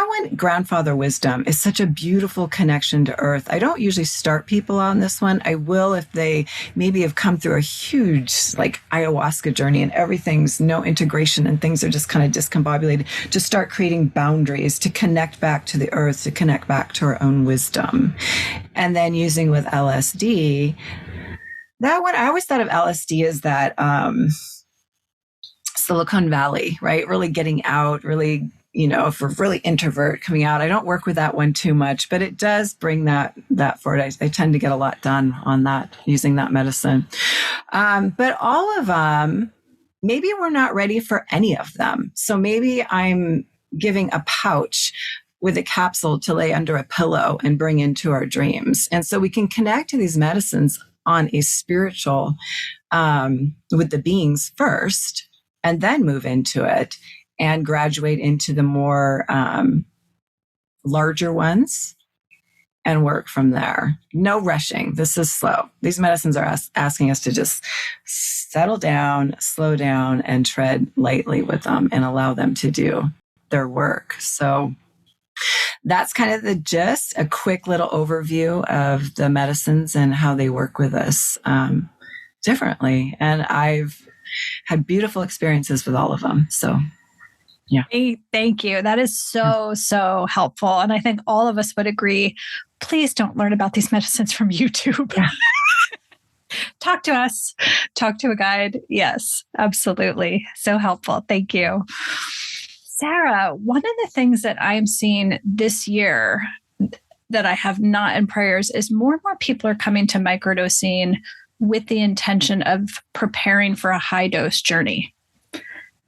one, grandfather wisdom, is such a beautiful connection to earth. I don't usually start people on this one. I will if they maybe have come through a huge ayahuasca journey and everything's no integration and things are just kind of discombobulated, to start creating boundaries, to connect back to the earth, to connect back to our own wisdom. And then using with LSD, that one, I always thought of LSD as that Silicon Valley, right? Really getting out, really, if we're really introvert coming out. I don't work with that one too much, but it does bring that forward. I tend to get a lot done on that, using that medicine. But all of them, maybe we're not ready for any of them. So maybe I'm giving a pouch with a capsule to lay under a pillow and bring into our dreams. And so we can connect to these medicines on a spiritual, with the beings first, and then move into it and graduate into the more larger ones and work from there. No rushing. This is slow. These medicines are asking us to just settle down, slow down, and tread lightly with them and allow them to do their work. So that's kind of the gist, a quick little overview of the medicines and how they work with us differently. And I've had beautiful experiences with all of them. So, yeah. Thank you. That is so helpful. And I think all of us would agree, please don't learn about these medicines from YouTube. Yeah. Talk to us, talk to a guide. Yes, absolutely. So helpful. Thank you. Sarah, one of the things that I'm seeing this year that I have not in prayers is more and more people are coming to microdosing with the intention of preparing for a high dose journey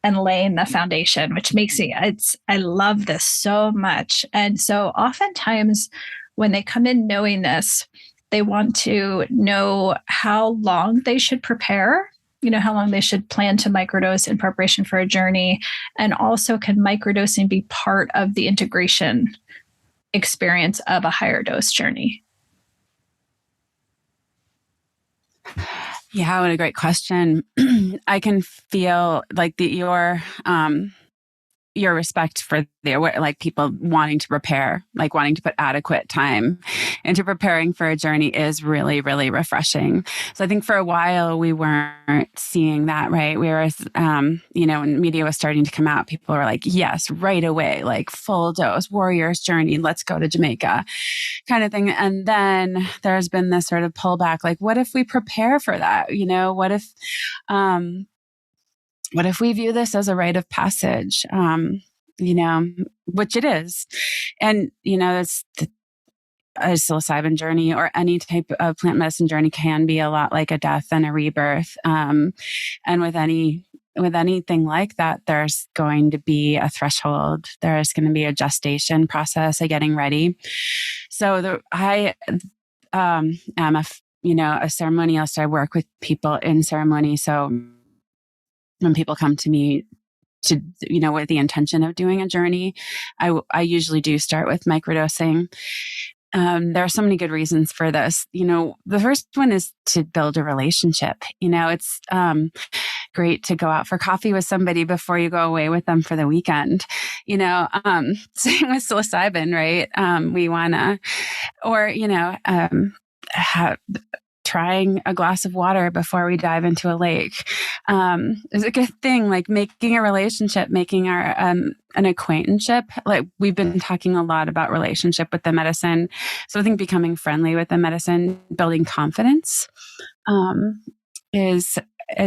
and laying the foundation, which makes me, I love this so much. And so oftentimes when they come in knowing this, they want to know how long they should prepare, how long they should plan to microdose in preparation for a journey. And also, can microdosing be part of the integration experience of a higher dose journey? Yeah, what a great question. I can feel like your respect for people wanting to prepare, wanting to put adequate time into preparing for a journey is really, really refreshing. So I think for a while we weren't seeing that, right? We were, when media was starting to come out, people were like, yes, right away, full dose, warrior's journey, let's go to Jamaica kind of thing. And then there's been this sort of pullback, what if we prepare for that? What if we view this as a rite of passage, which it is. And, it's a psilocybin journey or any type of plant medicine journey can be a lot like a death and a rebirth. And with anything like that, there's going to be a threshold. There's going to be a gestation process, a getting ready. So I am a ceremonialist. I work with people in ceremony. So when people come to me to, with the intention of doing a journey, I usually do start with microdosing. There are so many good reasons for this. The first one is to build a relationship. It's great to go out for coffee with somebody before you go away with them for the weekend. Same with psilocybin, right? We want to, or, trying a glass of water before we dive into a lake is a good thing. Like making a relationship, making our an acquaintanceship. Like we've been talking a lot about relationship with the medicine. So I think becoming friendly with the medicine, building confidence is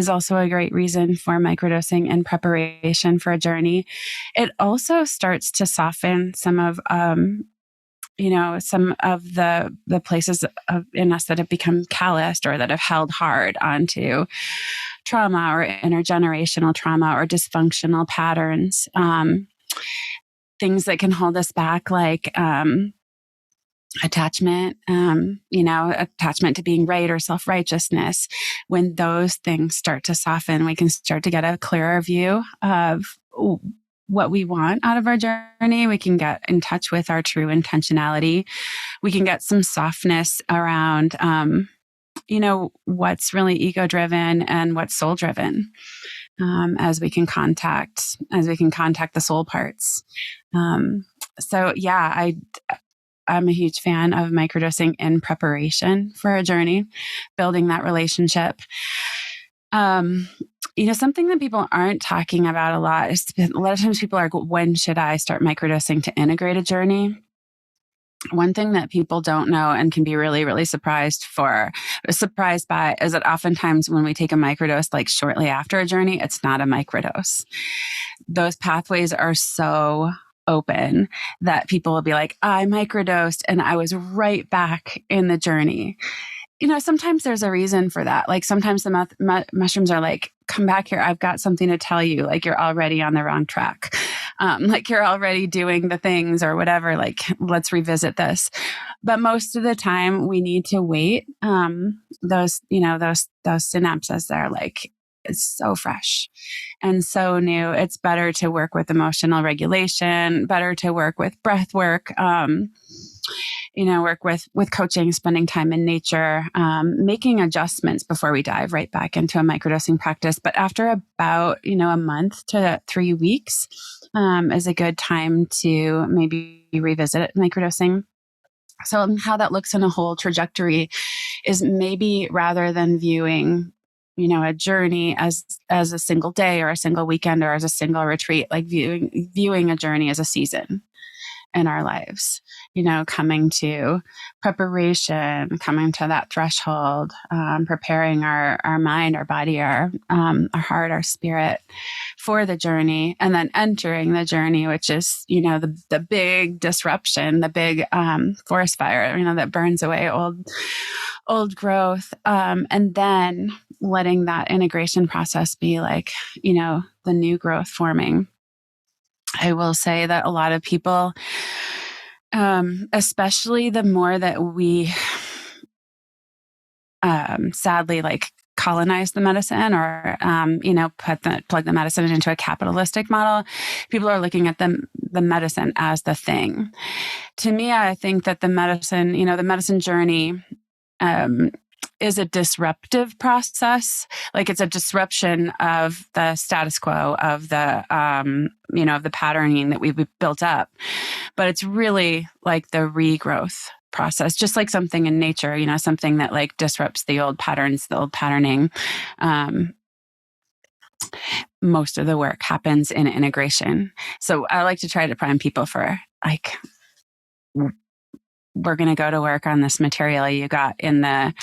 also a great reason for microdosing in preparation for a journey. It also starts to soften some of the places in us that have become calloused or that have held hard onto trauma or intergenerational trauma or dysfunctional patterns. Things that can hold us back, like attachment, attachment to being right or self-righteousness. When those things start to soften, we can start to get a clearer view of what we want out of our journey. We can get in touch with our true intentionality. We can get some softness around, what's really ego-driven and what's soul-driven, as we can contact the soul parts. So yeah, I'm a huge fan of microdosing in preparation for a journey, building that relationship. Something that people aren't talking about a lot is a lot of times people are, when should I start microdosing to integrate a journey? One thing that people don't know and can be really, really surprised by is that oftentimes when we take a microdose, like shortly after a journey, it's not a microdose. Those pathways are so open that people will be like, I microdosed and I was right back in the journey. Sometimes there's a reason for that. Like sometimes the mushrooms are like, come back here. I've got something to tell you. Like you're already on the wrong track. Like you're already doing the things or whatever. Like let's revisit this. But most of the time we need to wait. Those synapses, they're like, it's so fresh and so new. It's better to work with emotional regulation, better to work with breath work, work with coaching, spending time in nature, making adjustments before we dive right back into a microdosing practice. But after about, a month to 3 weeks is a good time to maybe revisit microdosing. So how that looks in a whole trajectory is maybe rather than viewing a journey as a single day or a single weekend or as a single retreat, like viewing a journey as a season in our lives, coming to preparation, coming to that threshold, preparing our mind, our body, our heart, our spirit for the journey, and then entering the journey, which is, the big disruption, the big forest fire, that burns away old growth. And then letting that integration process be like, the new growth forming. I will say that a lot of people, especially the more that we sadly like colonize the medicine or, plug the medicine into a capitalistic model, people are looking at the medicine as the thing. To me, I think that the medicine journey is a disruptive process. Like it's a disruption of the status quo of the, of the patterning that we've built up. But it's really like the regrowth process, just like something in nature, something that like disrupts the old patterns, the old patterning. Most of the work happens in integration. So I like to try to prime people for like, we're going to go to work on this material you got in the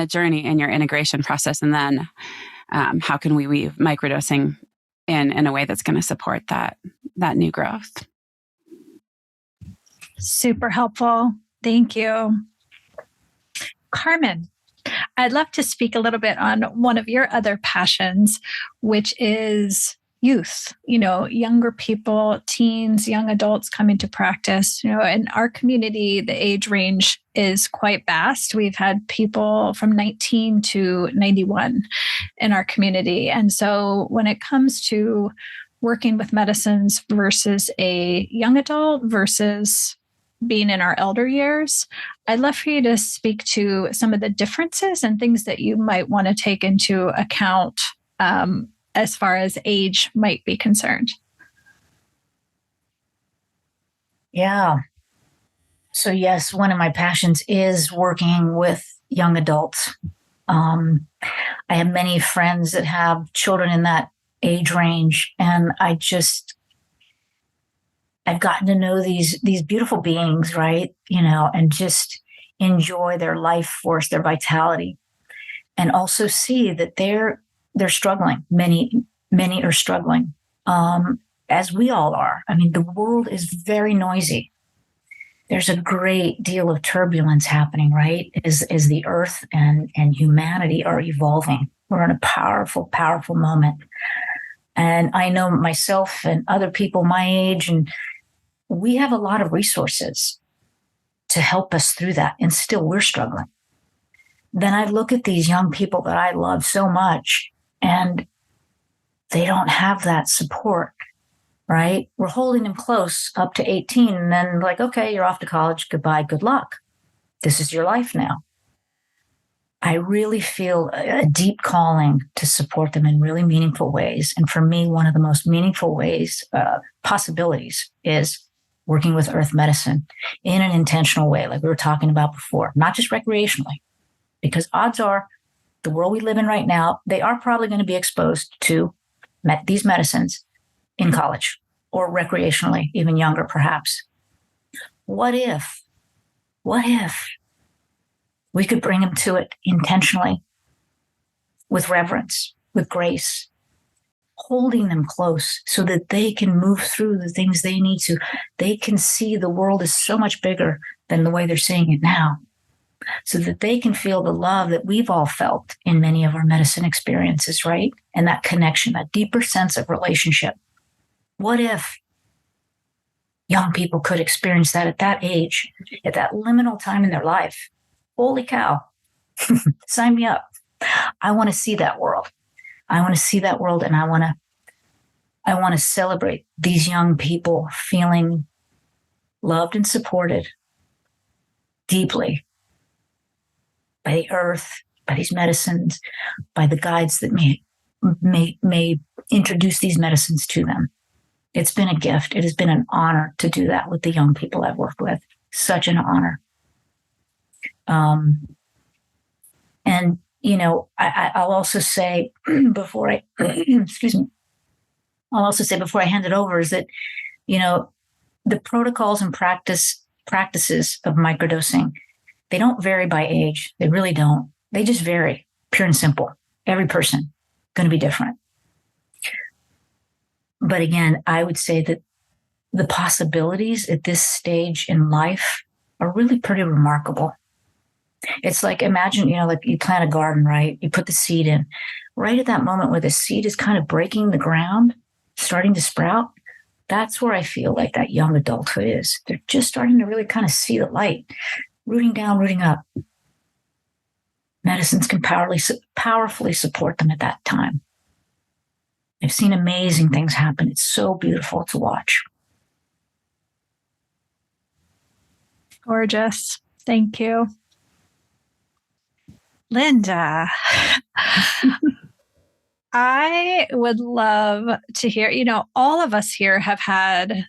journey in your integration process. And then how can we weave microdosing in a way that's going to support that new growth? Super helpful. Thank you. Carmen, I'd love to speak a little bit on one of your other passions, which is youth, younger people, teens, young adults coming to practice. In our community, the age range is quite vast. We've had people from 19 to 91 in our community. And so when it comes to working with medicines versus a young adult versus being in our elder years, I'd love for you to speak to some of the differences and things that you might want to take into account as far as age might be concerned. Yeah. So yes, one of my passions is working with young adults. I have many friends that have children in that age range, and I've gotten to know these beautiful beings, right? And just enjoy their life force, their vitality, and also see that they're struggling. Many are struggling, as we all are. I mean, the world is very noisy. There's a great deal of turbulence happening, right? As the earth and humanity are evolving. We're in a powerful, powerful moment. And I know myself and other people my age, and we have a lot of resources to help us through that. And still we're struggling. Then I look at these young people that I love so much, and they don't have that support, right? We're holding them close up to 18, and then like, okay, you're off to college. Goodbye. Good luck. This is your life now. I really feel a deep calling to support them in really meaningful ways. And for me, one of the most meaningful ways, possibilities, is working with earth medicine in an intentional way, like we were talking about before, not just recreationally, because odds are the world we live in right now, they are probably going to be exposed to these medicines in college or recreationally, even younger, perhaps. What if we could bring them to it intentionally, with reverence, with grace, holding them close so that they can move through the things they need to. They can see the world is so much bigger than the way they're seeing it now, so that they can feel the love that we've all felt in many of our medicine experiences, right? And that connection, that deeper sense of relationship. What if young people could experience that at that age, at that liminal time in their life? Holy cow. Sign me up. I want to see that world. I want to see that world, and I want to celebrate these young people feeling loved and supported deeply by the earth, by these medicines, by the guides that may introduce these medicines to them. It's been a gift. It has been an honor to do that with the young people I've worked with. Such an honor. And I'll also say before I excuse me, I'll also say before I hand it over is that the protocols and practices of microdosing, they don't vary by age. They really don't. They just vary, pure and simple. Every person going to be different. But again, I would say that the possibilities at this stage in life are really pretty remarkable. It's like, imagine, like you plant a garden, right? You put the seed in. Right at that moment where the seed is kind of breaking the ground, starting to sprout, that's where I feel like that young adulthood is. They're just starting to really kind of see the light, rooting down, rooting up. Medicines can powerfully support them at that time. I've seen amazing things happen. It's so beautiful to watch. Gorgeous. Thank you. Lynda, I would love to hear, all of us here have had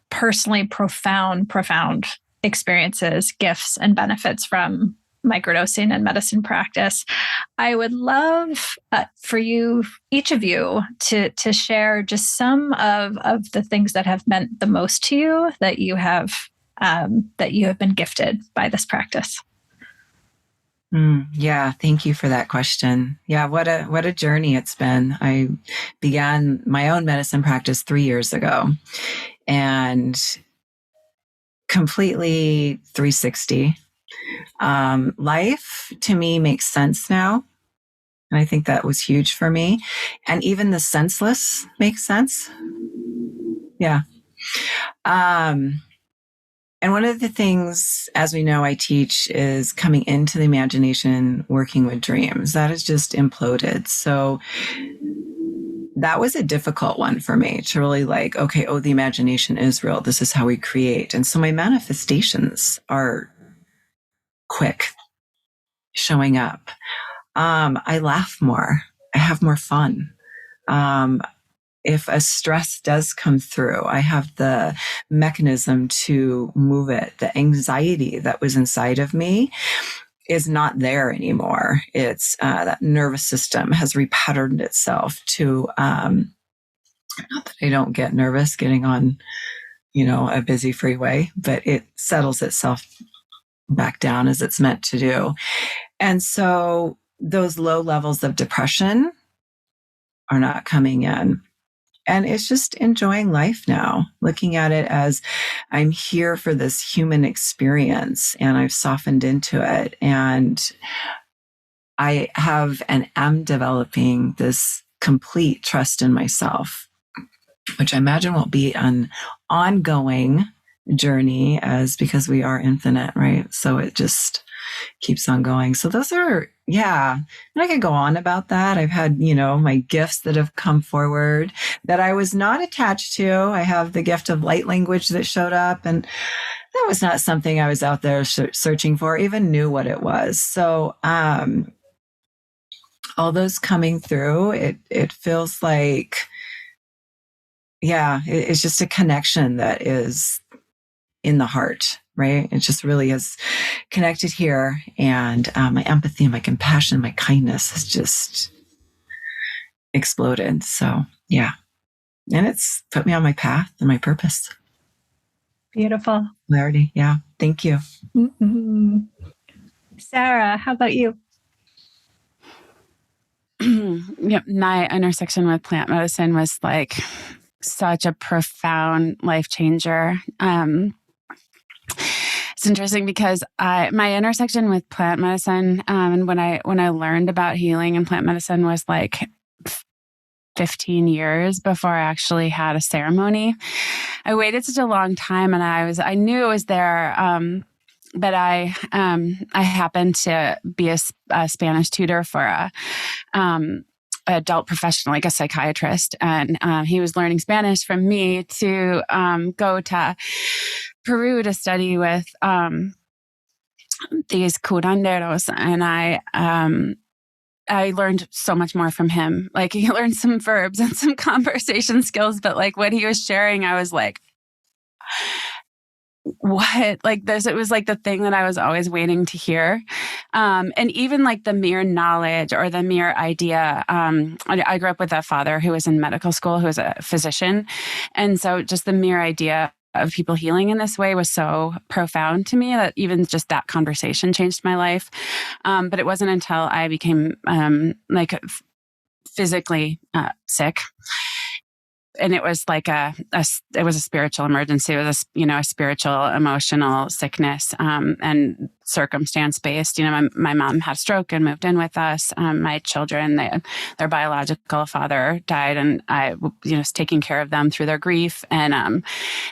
personally profound experiences, gifts, and benefits from microdosing and medicine practice. I would love for you, each of you, to share just some of the things that have meant the most to you that you have been gifted by this practice. Yeah, thank you for that question. Yeah, what a journey it's been. I began my own medicine practice 3 years ago, and completely 360. Life to me makes sense now. And I think that was huge for me. And even the senseless makes sense. Yeah. And one of the things, as we know, I teach is coming into the imagination, working with dreams. That has just imploded. So that was a difficult one for me to really like, okay, oh, the imagination is real. This is how we create. And so my manifestations are quick showing up. I laugh more. I have more fun. If a stress does come through, I have the mechanism to move it. The anxiety that was inside of me is not there anymore. It's that nervous system has repatterned itself to, not that I don't get nervous getting on, a busy freeway, but it settles itself back down as it's meant to do. And so those low levels of depression are not coming in. And it's just enjoying life now, looking at it as I'm here for this human experience and I've softened into it. And I have and am developing this complete trust in myself, which I imagine will be an ongoing journey because we are infinite, right? So it just keeps on going. So those are, and I could go on about that. I've had, my gifts that have come forward that I was not attached to. I have the gift of light language that showed up, and that was not something I was out there searching for, even knew what it was. So, all those coming through, it feels like, it's just a connection that is in the heart, right? It just really is connected here. And my empathy, my compassion, my kindness has just exploded. So, and it's put me on my path and my purpose. Beautiful. Clarity. Yeah. Thank you. Mm-hmm. Sarah, how about you? My intersection with plant medicine was like such a profound life changer. It's interesting because my intersection with plant medicine, and when I learned about healing and plant medicine was like 15 years before I actually had a ceremony. I waited such a long time, and I knew it was there. But I happened to be a Spanish tutor for a adult professional, like a psychiatrist, and he was learning Spanish from me to go to Peru to study with these curanderos, and I learned so much more from him. Like, he learned some verbs and some conversation skills, but like what he was sharing, I was like, what? Like this, it was like the thing that I was always waiting to hear. And even like the mere knowledge or the mere idea. I grew up with a father who was in medical school, who was a physician. And so just the mere idea of people healing in this way was so profound to me that even just that conversation changed my life. But it wasn't until I became physically sick. And it was like it was a spiritual emergency. It was a spiritual, emotional sickness, and circumstance based. My mom had a stroke and moved in with us. My children, their biological father died, and I was taking care of them through their grief. And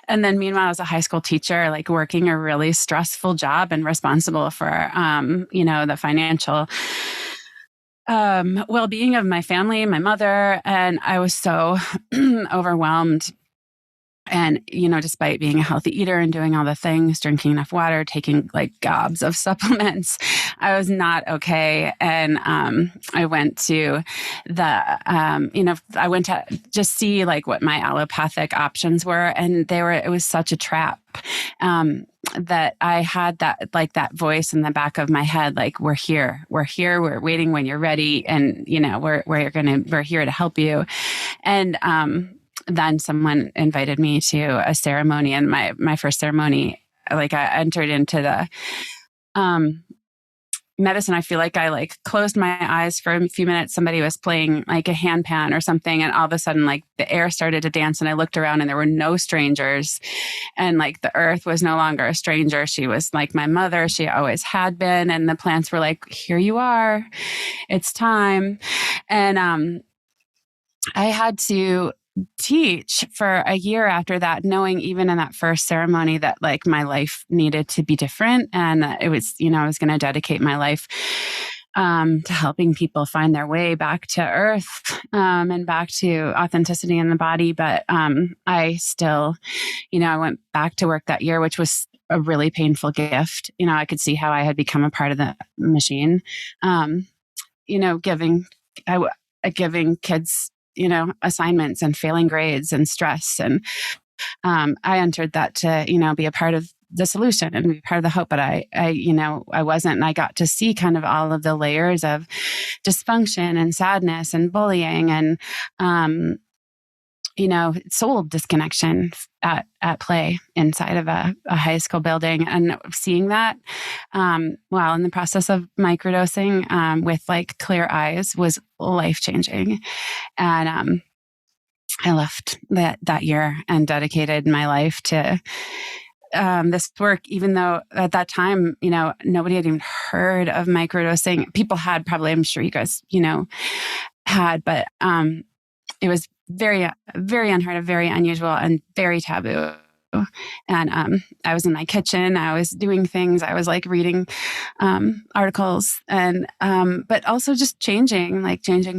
then meanwhile, I was a high school teacher, like working a really stressful job and responsible for, the financial well-being of my family, my mother, and I was so overwhelmed. And, despite being a healthy eater and doing all the things, drinking enough water, taking like gobs of supplements, I was not okay. And I went to I went to just see like what my allopathic options were. And it was such a trap. That I had that voice in the back of my head, like, we're here, we're waiting when you're ready. And, we're here to help you. And, then someone invited me to a ceremony, and my first ceremony, like I entered into medicine, I feel like I like closed my eyes for a few minutes. Somebody was playing like a handpan or something. And all of a sudden, like the air started to dance and I looked around and there were no strangers. And like the earth was no longer a stranger. She was like my mother. She always had been. And the plants were like, here you are. It's time. And I had to teach for a year after that, knowing even in that first ceremony that like my life needed to be different. And it was, I was going to dedicate my life to helping people find their way back to earth and back to authenticity in the body. But I still, I went back to work that year, which was a really painful gift. I could see how I had become a part of the machine, giving kids assignments and failing grades and stress. And I entered that to, be a part of the solution and be part of the hope. But I wasn't, and I got to see kind of all of the layers of dysfunction and sadness and bullying and, soul disconnection at play inside of a high school building. And seeing that while in the process of microdosing with like clear eyes was life-changing. And I left that year and dedicated my life to this work, even though at that time, nobody had even heard of microdosing. People had probably, I'm sure you guys, had, but it was very, very unheard of, very unusual, and very taboo. And I was in my kitchen. I was doing things. I was like reading articles, and but also just changing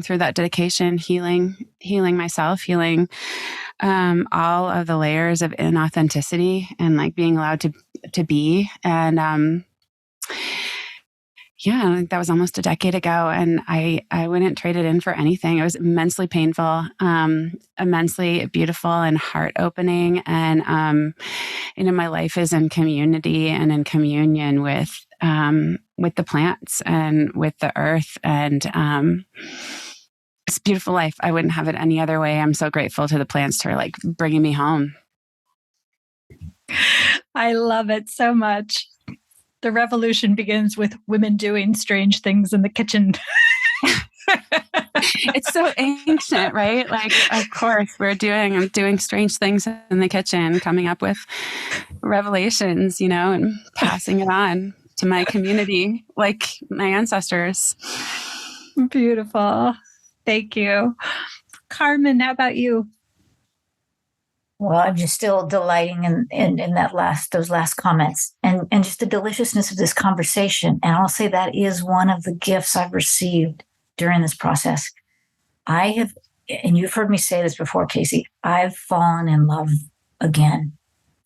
through that dedication, healing myself, healing all of the layers of inauthenticity, and like being allowed to be. And yeah, that was almost a decade ago, and I wouldn't trade it in for anything. It was immensely painful, immensely beautiful and heart opening. And, my life is in community and in communion with the plants and with the earth. And, it's a beautiful life. I wouldn't have it any other way. I'm so grateful to the plants for like bringing me home. I love it so much. The revolution begins with women doing strange things in the kitchen. It's so ancient, right? Like, of course, I'm doing strange things in the kitchen, coming up with revelations, and passing it on to my community, like my ancestors. Beautiful. Thank you. Carmen, how about you? Well, I'm just still delighting in those last comments and just the deliciousness of this conversation. And I'll say that is one of the gifts I've received during this process. I have, and you've heard me say this before, Casey, I've fallen in love again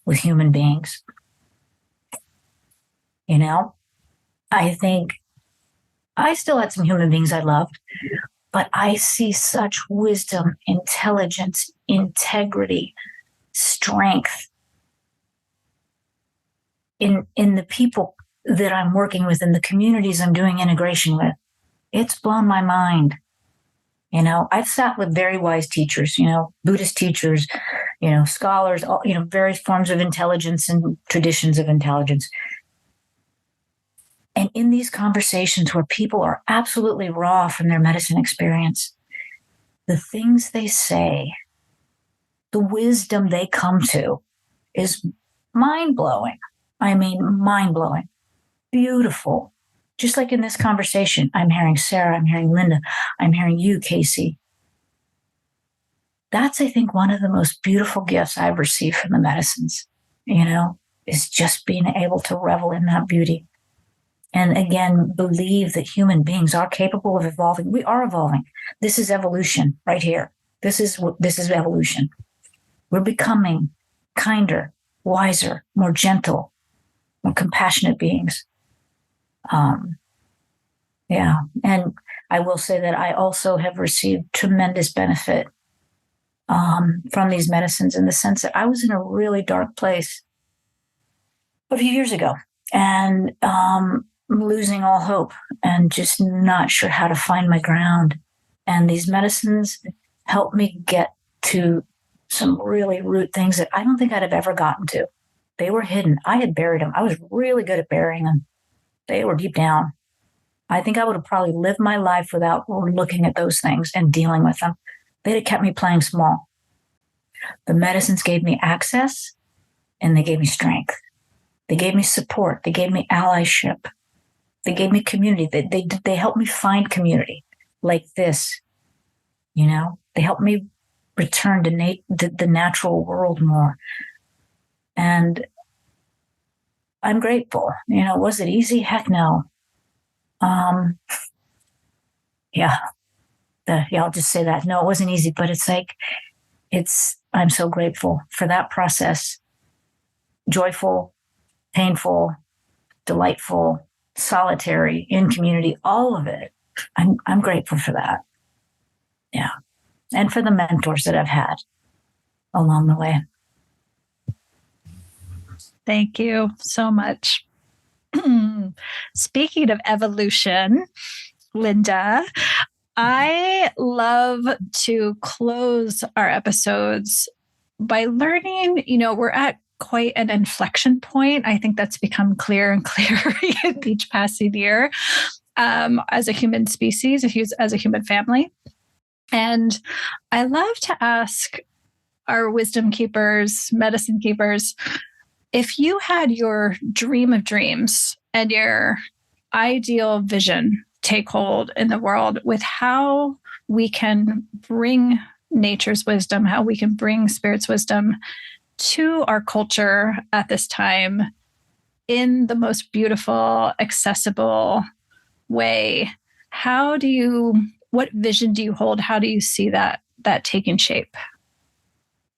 with human beings. I think I still had some human beings I loved, but I see such wisdom, intelligence, integrity, strength in the people that I'm working with, in the communities I'm doing integration with. It's blown my mind. I've sat with very wise teachers, Buddhist teachers, scholars, various forms of intelligence and traditions of intelligence. And in these conversations where people are absolutely raw from their medicine experience, the things they say, the wisdom they come to is mind-blowing. I mean, mind-blowing. Beautiful. Just like in this conversation, I'm hearing Sarah, I'm hearing Lynda, I'm hearing you, Casey. That's, I think, one of the most beautiful gifts I've received from the medicines, is just being able to revel in that beauty. And again, believe that human beings are capable of evolving. We are evolving. This is evolution right here. This is evolution. We're becoming kinder, wiser, more gentle, more compassionate beings. And I will say that I also have received tremendous benefit from these medicines, in the sense that I was in a really dark place a few years ago, and losing all hope and just not sure how to find my ground. And these medicines helped me get to some really root things that I don't think I'd have ever gotten to. They were hidden. I had buried them. I was really good at burying them. They were deep down. I think I would have probably lived my life without looking at those things and dealing with them. They'd have kept me playing small. The medicines gave me access and they gave me strength. They gave me support. They gave me allyship. They gave me community. They helped me find community like this. You know, they helped me return to the natural world more. And I'm grateful. You know, was it easy? Heck no. Yeah, I'll just say that. No, it wasn't easy, but I'm so grateful for that process. Joyful, painful, delightful, solitary, in community, all of it. I'm grateful for that. Yeah. And for the mentors that I've had along the way. Thank you so much. Speaking of evolution, Lynda, I love to close our episodes by learning, we're at quite an inflection point. I think that's become clearer and clearer in each passing year as a human species, as a human family. And I love to ask our wisdom keepers, medicine keepers, if you had your dream of dreams and your ideal vision take hold in the world with how we can bring nature's wisdom, how we can bring spirit's wisdom to our culture at this time in the most beautiful, accessible way, what vision do you hold? How do you see that taking shape?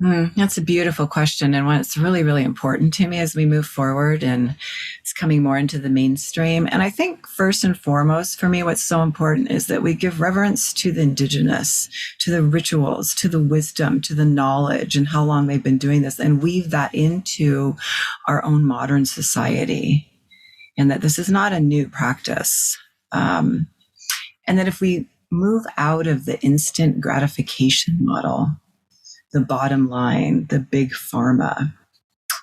That's a beautiful question, and one that's really, really important to me as we move forward, and it's coming more into the mainstream. And I think first and foremost for me, what's so important is that we give reverence to the indigenous, to the rituals, to the wisdom, to the knowledge, and how long they've been doing this, and weave that into our own modern society, and that this is not a new practice. And that if we move out of the instant gratification model, the bottom line, the big pharma,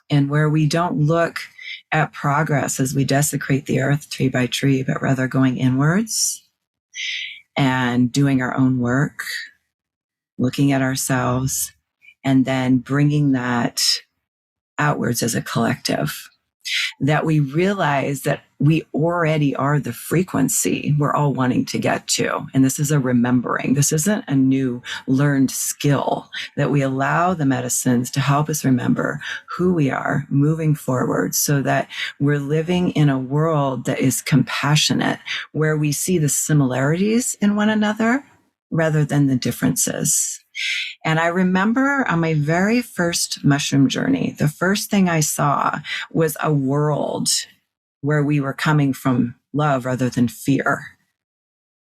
and where we don't look at progress as we desecrate the earth tree by tree, but rather going inwards and doing our own work, looking at ourselves, and then bringing that outwards as a collective. That we realize that we already are the frequency we're all wanting to get to. And this is a remembering. This isn't a new learned skill, that we allow the medicines to help us remember who we are moving forward, so that we're living in a world that is compassionate, where we see the similarities in one another rather than the differences. And I remember on my very first mushroom journey, the first thing I saw was a world where we were coming from love rather than fear.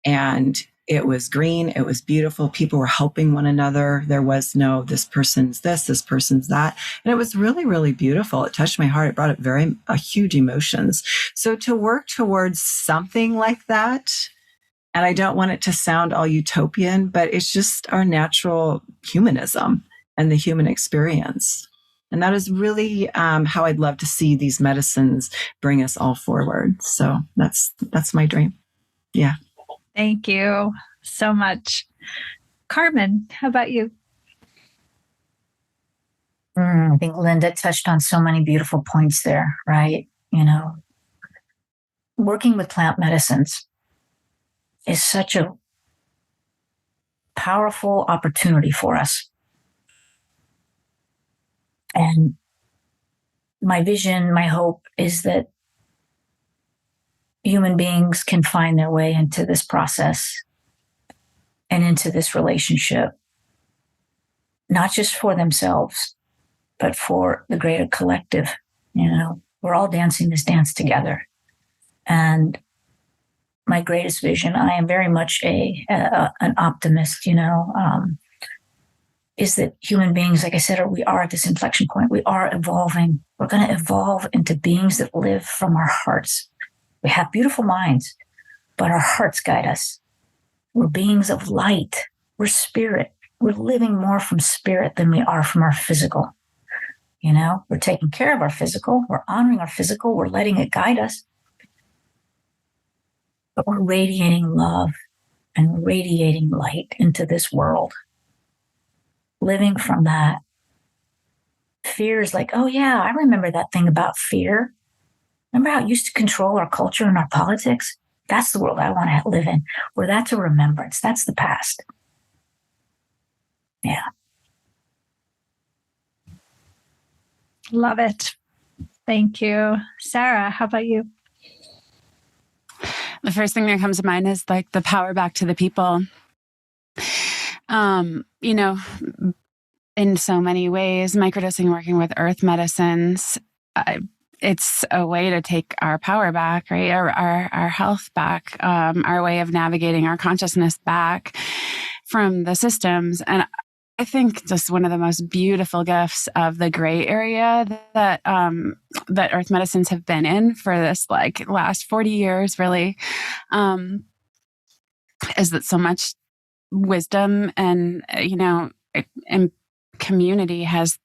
And it was green. It was beautiful. People were helping one another. There was no, this person's this person's that. And it was really, really beautiful. It touched my heart. It brought up huge emotions. So to work towards something like that, and I don't want it to sound all utopian, but it's just our natural humanism and the human experience. And that is really how I'd love to see these medicines bring us all forward. So that's my dream. Yeah. Thank you so much. Carmen, how about you? I think Lynda touched on so many beautiful points there, right? Working with plant medicines is such a powerful opportunity for us. And my vision, my hope is that human beings can find their way into this process and into this relationship, not just for themselves, but for the greater collective. We're all dancing this dance together. And my greatest vision, I am very much an optimist, is that human beings, like I said, we are at this inflection point. We are evolving. We're going to evolve into beings that live from our hearts. We have beautiful minds, but our hearts guide us. We're beings of light. We're spirit. We're living more from spirit than we are from our physical. We're taking care of our physical. We're honoring our physical. We're letting it guide us. but we're radiating love and radiating light into this world. Living from that. Fear is like, oh yeah, I remember that thing about fear. Remember how it used to control our culture and our politics? That's the world I want to live in, where that's a remembrance. That's the past. Yeah. Love it. Thank you. Sarah, how about you? The first thing that comes to mind is like the power back to the people. You know, in so many ways, microdosing, working with earth medicines, it's a way to take our power back, right? Our health back, our way of navigating our consciousness back from the systems. And I think just one of the most beautiful gifts of the gray area that earth medicines have been in for this like last 40 years, really, is that so much wisdom and, and community has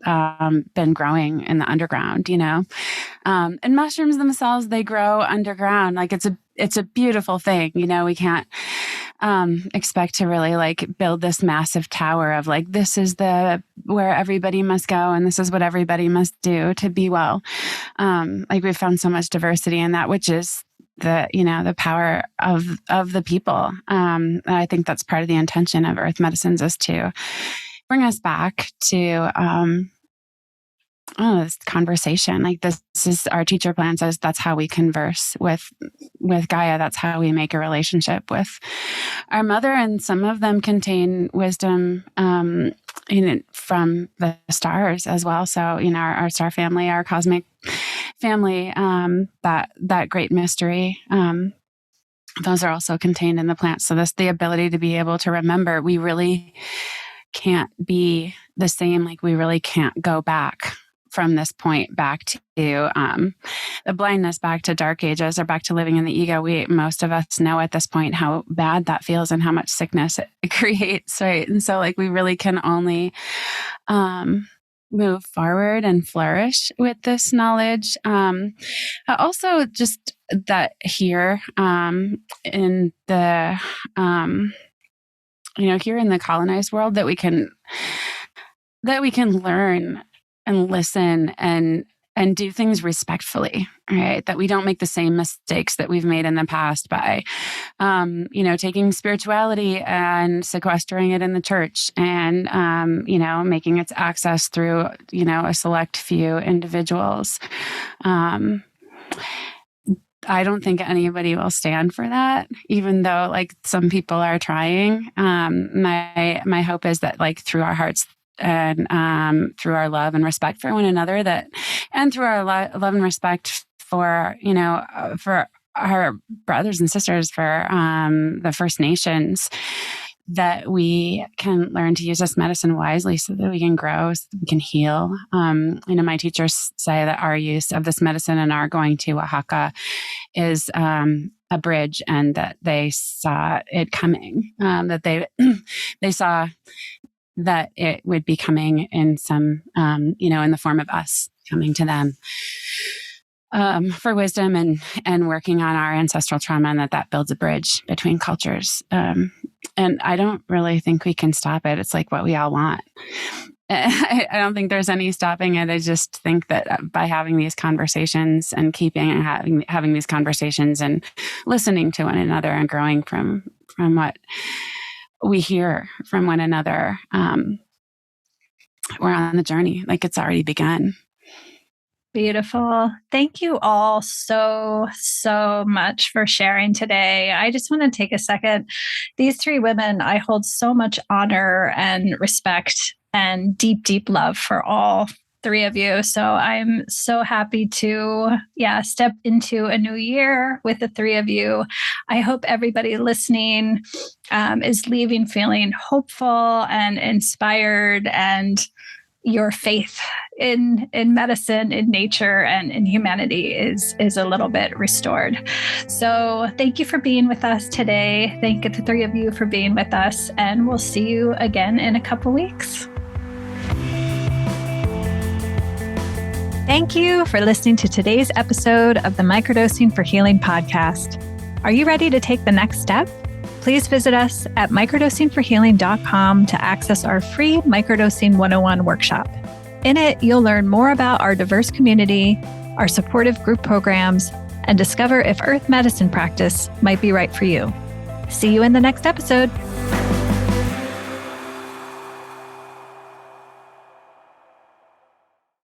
been growing in the underground, and mushrooms themselves, they grow underground. Like it's a beautiful thing. We can't expect to really like build this massive tower of like, this is where everybody must go and this is what everybody must do to be well. Like we've found so much diversity in that, which is the power of the people. And I think that's part of the intention of earth medicines, is to bring us back to this conversation. Like this is our teacher plan says that's how we converse with Gaia. That's how we make a relationship with our mother. And some of them contain wisdom from the stars as well. So, our star family, our cosmic family, that great mystery, those are also contained in the plants. So that's the ability to be able to remember. We really can't be the same. Like we really can't go back from this point back to the blindness, back to dark ages, or back to living in the ego. Most of us know at this point how bad that feels and how much sickness it creates, right? And so like we really can only move forward and flourish with this knowledge. Also just that here in the here in the colonized world, that we can learn and listen and do things respectfully, right? That we don't make the same mistakes that we've made in the past by, taking spirituality and sequestering it in the church and, making its access through, a select few individuals. I don't think anybody will stand for that, even though like some people are trying. My hope is that like through our hearts and through our love and respect for one another, and through our love and respect for for our brothers and sisters, for the First Nations, that we can learn to use this medicine wisely so that we can grow, so that we can heal. My teachers say that our use of this medicine and our going to Oaxaca is a bridge, and that they saw it coming, that they saw that it would be coming in some, in the form of us coming to them for wisdom and working on our ancestral trauma, and that builds a bridge between cultures. And I don't really think we can stop it. It's like what we all want. I don't think there's any stopping it. I just think that by having these conversations and having these conversations and listening to one another and growing from what we hear from one another, we're on the journey. Like it's already begun. Beautiful. Thank you all so much for sharing today. I just want to take a second. These three women, I hold so much honor and respect and deep, deep love for all three of you. So I'm so happy to, step into a new year with the three of you. I hope everybody listening is leaving feeling hopeful and inspired, and your faith in medicine, in nature, and in humanity is a little bit restored. So thank you for being with us today. Thank the three of you for being with us, and we'll see you again in a couple weeks. Thank you for listening to today's episode of the Microdosing for Healing podcast. Are you ready to take the next step? Please visit us at microdosingforhealing.com to access our free Microdosing 101 workshop. In it, you'll learn more about our diverse community, our supportive group programs, and discover if earth medicine practice might be right for you. See you in the next episode.